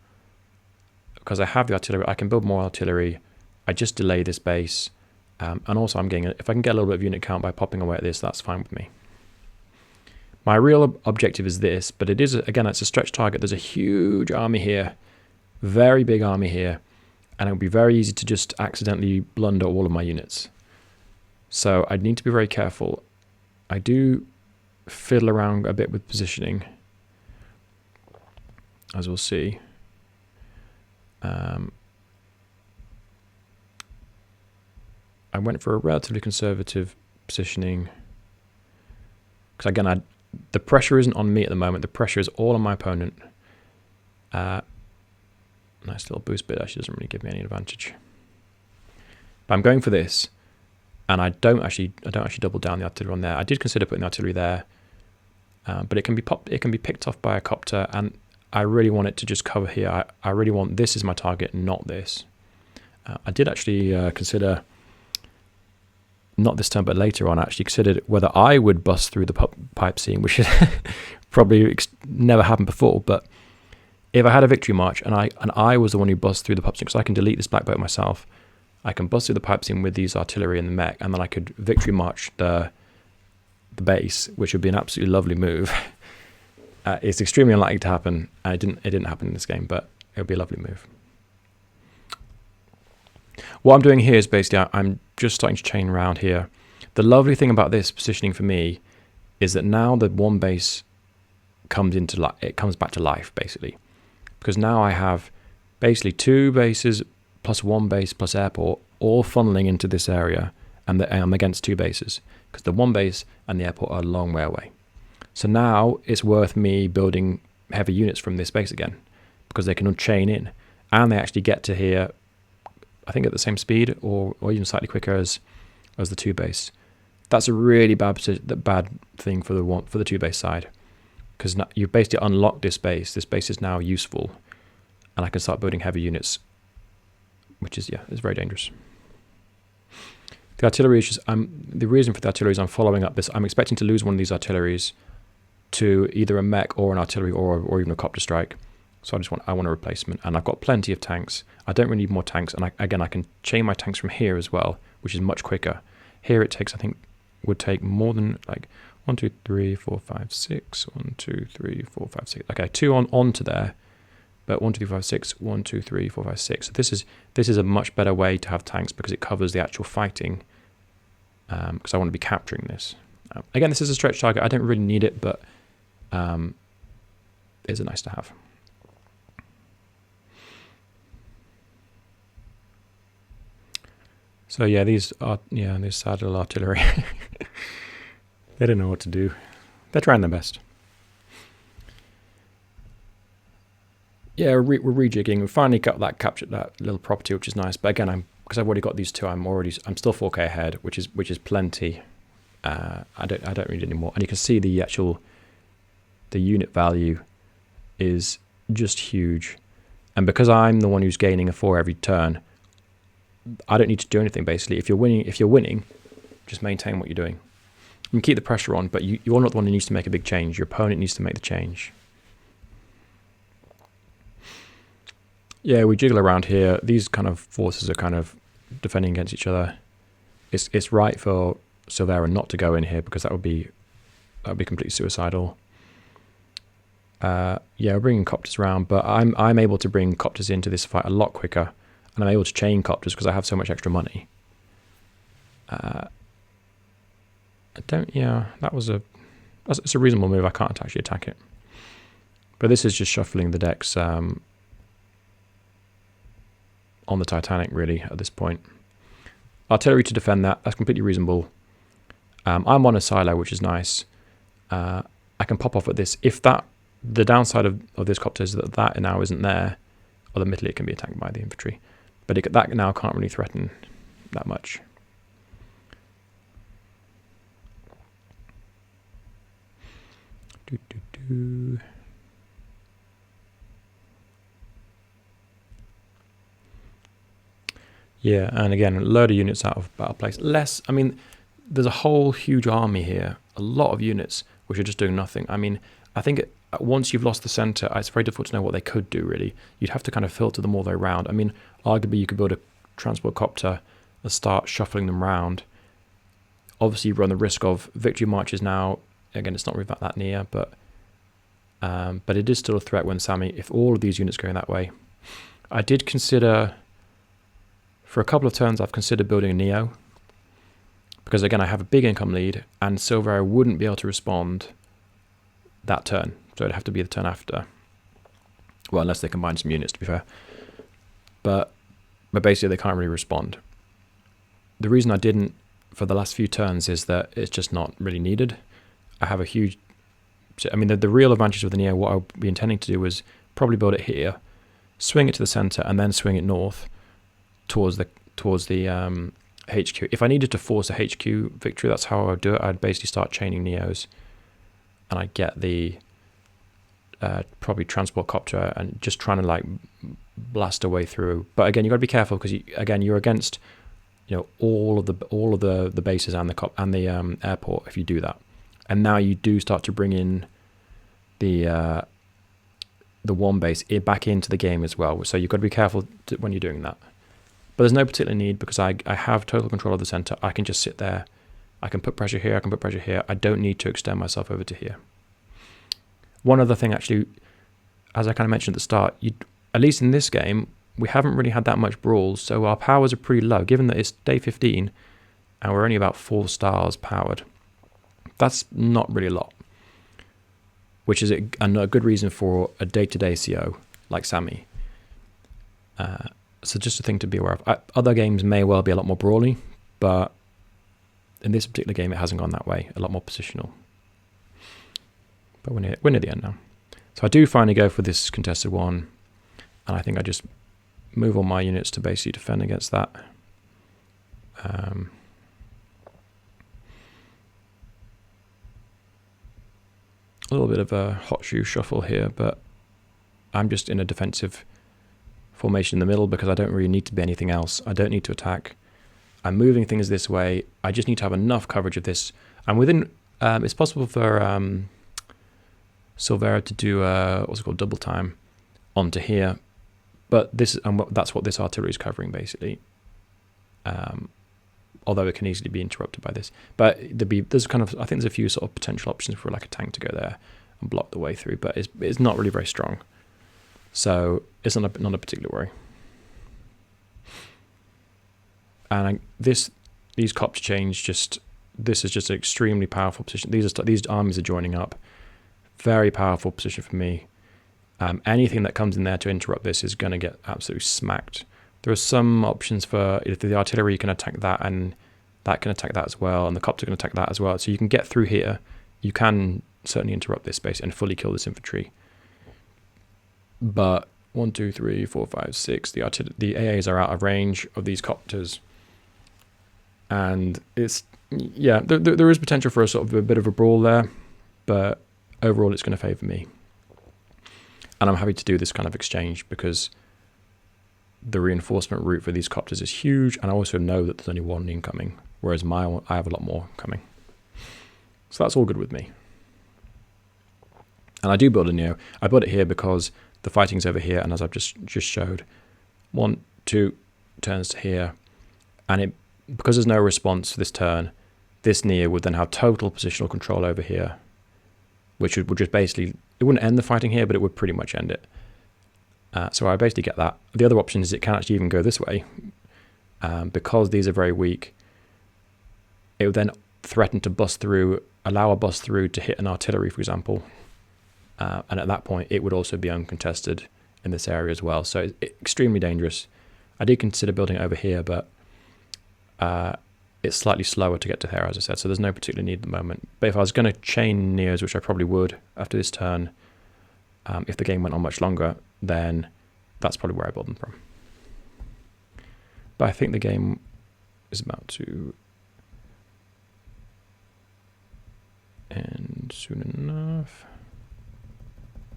because I have the artillery. I can build more artillery. I just delay this base, and also I'm getting, if I can get a little bit of unit count by popping away at this, that's fine with me. My real objective is this, but it is, again, it's a stretch target. There's a huge army here, very big army here, and it would be very easy to just accidentally blunder all of my units. So I need to be very careful. I do fiddle around a bit with positioning, as we'll see. I went for a relatively conservative positioning because, again, the pressure isn't on me at the moment. The pressure is all on my opponent. Nice little boost bit actually doesn't really give me any advantage. But I'm going for this, and I don't actually double down the artillery on there. I did consider putting the artillery there, but it can be picked off by a copter, and I really want it to just cover here. I really want this as my target, not this. I did actually consider, not this turn, but later on, I actually considered whether I would bust through the pipe seam, which has probably never happened before. But if I had a victory march and I was the one who bust through the pipe seam, because I can delete this black boat myself, I can bust through the pipe seam with these artillery and the mech, and then I could victory march the base, which would be an absolutely lovely move. It's extremely unlikely to happen. It didn't happen in this game, but it would be a lovely move. What I'm doing here is basically I'm just starting to chain around here. The lovely thing about this positioning for me is that now the one base comes back to life, basically, because now I have basically 2 bases plus 1 base plus airport all funneling into this area, and I'm against 2 bases because the 1 base and the airport are a long way away. So now it's worth me building heavy units from this base again, because they can chain in, and they actually get to here, I think, at the same speed or even slightly quicker as the 2 base. That's a really bad thing for the 2 base side, because you basically unlocked this base. This base is now useful, and I can start building heavy units, which is, it's very dangerous. The artillery is just, the reason for the artillery is I'm following up this. I'm expecting to lose one of these artilleries to either a mech or an artillery or even a copter strike. So I want a replacement, and I've got plenty of tanks. I don't really need more tanks, and I can chain my tanks from here as well, which is much quicker. Here it takes, I think, would take more than like 1, 2, 3, 4, 5, 6. 1, 2, 3, 4, 5, 6. Okay, 2 onto there, but 1, 2, 3, 5, 6. 1, 2, 3, 4, 5, 6. So this is a much better way to have tanks because it covers the actual fighting. Because I want to be capturing this. Again, this is a stretch target. I don't really need it, but it's a nice to have. So yeah, these sad little artillery. They don't know what to do. They're trying their best. Yeah, we're rejigging. We finally captured that little property, which is nice. But again, because I've already got these 2, I'm still 4K ahead, which is plenty. I don't need any more. And you can see the unit value is just huge. And because I'm the one who's gaining a 4 every turn, I don't need to do anything, basically. If you're winning, just maintain what you're doing. You can keep the pressure on, but you're not the one who needs to make a big change. Your opponent needs to make the change. Yeah, we jiggle around here. These kind of forces are kind of defending against each other. It's right for Silvera not to go in here because that would be completely suicidal. Yeah, we're bringing copters around, but I'm able to bring copters into this fight a lot quicker. And I'm able to chain copters because I have so much extra money. It's a reasonable move. I can't actually attack it. But this is just shuffling the decks on the Titanic, really, at this point. Artillery to defend that's completely reasonable. I'm on a silo, which is nice. I can pop off at this. If the downside of this copter is that now isn't there, admittedly it can be attacked by the infantry. But that now can't really threaten that much. Yeah, and again, a load of units out of battle place. Less, I mean, there's a whole huge army here, a lot of units which are just doing nothing. I mean, I think once you've lost the center, it's very difficult to know what they could do, really. You'd have to kind of filter them all the way around. I mean, arguably you could build a transport copter and start shuffling them around. Obviously, you run the risk of victory marches now. Again, it's not really that near, but it is still a threat when Sami, if all of these units are going that way. I did consider, for a couple of turns, I've considered building a Neo. Because again, I have a big income lead, and Silvera wouldn't be able to respond that turn. So it'd have to be the turn after. Well, unless they combine some units, to be fair. But basically, they can't really respond. The reason I didn't for the last few turns is that it's just not really needed. I have a huge... I mean, the real advantage with the Neo, what I'll be intending to do is probably build it here, swing it to the center, and then swing it north towards the HQ. If I needed to force a HQ victory, that's how I would do it. I'd basically start chaining Neos, and I'd get the probably transport copter and just trying to like blast a way through. But again, you got to be careful because you're against all of the bases and the airport if you do that. And now you do start to bring in the one base back into the game as well. So you've got to be careful when you're doing that. But there's no particular need because I have total control of the center. I can just sit there. I can put pressure here. I can put pressure here. I don't need to extend myself over to here. One other thing, actually, as I kind of mentioned at the start, at least in this game, we haven't really had that much brawls. So our powers are pretty low, given that it's day 15 and we're only about 4 stars powered. That's not really a lot, which is a good reason for a day-to-day CO like Sami. So just a thing to be aware of. Other games may well be a lot more brawly, but in this particular game, it hasn't gone that way. A lot more positional. But we're near the end now. So I do finally go for this contested one, and I think I just move all my units to basically defend against that. A little bit of a hot shoe shuffle here, but I'm just in a defensive formation in the middle because I don't really need to be anything else. I don't need to attack. I'm moving things this way. I just need to have enough coverage of this. And within, it's possible for Silvera to do what's it called, double time onto here. But that's what this artillery is covering basically. Although it can easily be interrupted by this. But I think there's a few sort of potential options for like a tank to go there and block the way through, but it's not really very strong. So it's not a particular worry. And these copter chains this is just an extremely powerful position. These armies are joining up. Very powerful position for me. Anything that comes in there to interrupt this is going to get absolutely smacked. There are some options for if the artillery can attack that, and that can attack that as well, and the copter can attack that as well. So you can get through here. You can certainly interrupt this space and fully kill this infantry. But 1, 2, 3, 4, 5, 6. The AAs are out of range of these copters, and there is potential for a sort of a bit of a brawl there, but overall it's going to favour me. And I'm happy to do this kind of exchange because the reinforcement route for these copters is huge, and I also know that there's only one incoming, whereas I have a lot more coming. So that's all good with me. And I do build a Neo. I built it here because the fighting's over here, and as I've just showed, 1, 2 turns to here, and because there's no response this turn, this Neo would then have total positional control over here, which would just basically, it wouldn't end the fighting here, but it would pretty much end it. So I basically get that. The other option is it can actually even go this way. Because these are very weak, it would then threaten to allow a bust through to hit an artillery, for example. And at that point, it would also be uncontested in this area as well. So it's extremely dangerous. I did consider building it over here, but it's slightly slower to get to there, as I said. So there's no particular need at the moment. But if I was going to chain Neos, which I probably would after this turn, if the game went on much longer, then that's probably where I build them from. But I think the game is about to end soon enough.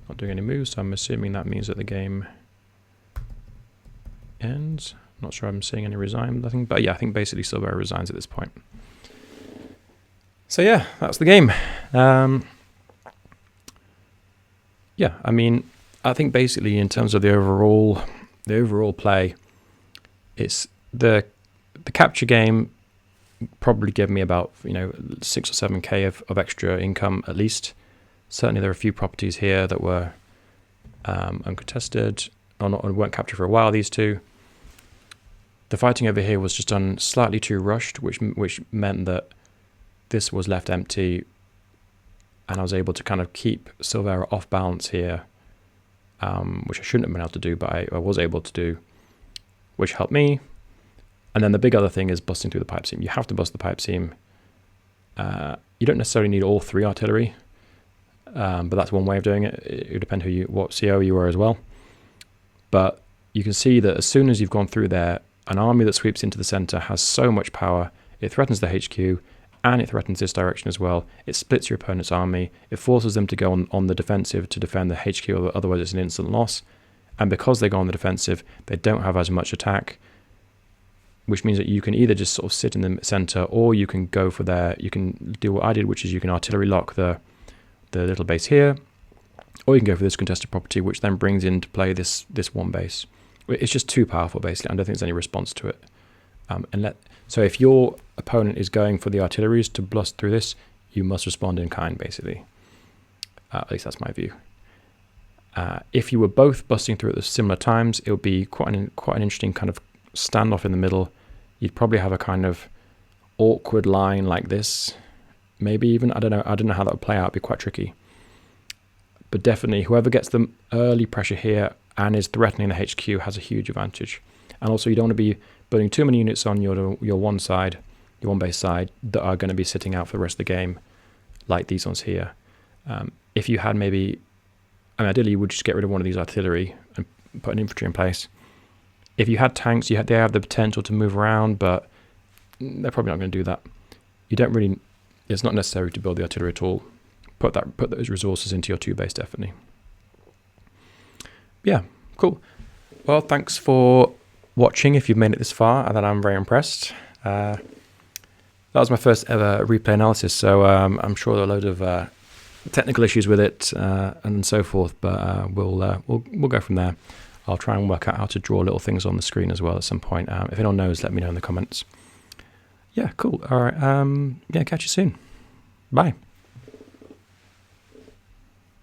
Not doing any moves, so I'm assuming that means that the game ends. Not sure I'm seeing any resign, but yeah, I think basically Silvera resigns at this point. So yeah, that's the game. Yeah, I mean, I think basically in terms of the overall play, it's the capture game probably gave me about 6 or 7k of extra income at least. Certainly there are a few properties here that were uncontested or weren't captured for a while. These two. The fighting over here was just done slightly too rushed, which meant that this was left empty, and I was able to kind of keep Silvera off balance here, which I shouldn't have been able to do, but I was able to do, which helped me. And then the big other thing is busting through the pipe seam. You have to bust the pipe seam. You don't necessarily need all 3 artillery, but that's one way of doing it. It would depend what CO you were as well. But you can see that as soon as you've gone through there, an army that sweeps into the center has so much power. It threatens the HQ, and it threatens this direction as well. It splits your opponent's army. It forces them to go on the defensive to defend the HQ, otherwise it's an instant loss. And because they go on the defensive, they don't have as much attack, which means that you can either just sort of sit in the center, or you can go for you can do what I did, which is you can artillery lock the little base here, or you can go for this contested property, which then brings into play this one base. It's just too powerful, basically. I don't think there's any response to it. So if your opponent is going for the artilleries to blast through this, you must respond in kind, basically. At least that's my view. If you were both busting through at the similar times, it would be quite an interesting kind of standoff in the middle. You'd probably have a kind of awkward line like this. Maybe even, I don't know how that would play out. It'd be quite tricky. But definitely, whoever gets the early pressure here and is threatening the HQ has a huge advantage. And also, you don't want to be putting too many units on your one side, your one base side, that are going to be sitting out for the rest of the game, like these ones here. If you had maybe, ideally you would just get rid of one of these artillery and put an infantry in place. If you had tanks, they have the potential to move around, but they're probably not going to do that. It's not necessary to build the artillery at all. Put those resources into your 2 base, definitely. Yeah, cool. Well, thanks for watching if you've made it this far, and then I'm very impressed. That was my first ever replay analysis, so I'm sure there are a load of technical issues with it and so forth, but we'll go from there. I'll try and work out how to draw little things on the screen as well at some point. If anyone knows, let me know in the comments. Yeah, cool. All right. Yeah, catch you soon. Bye.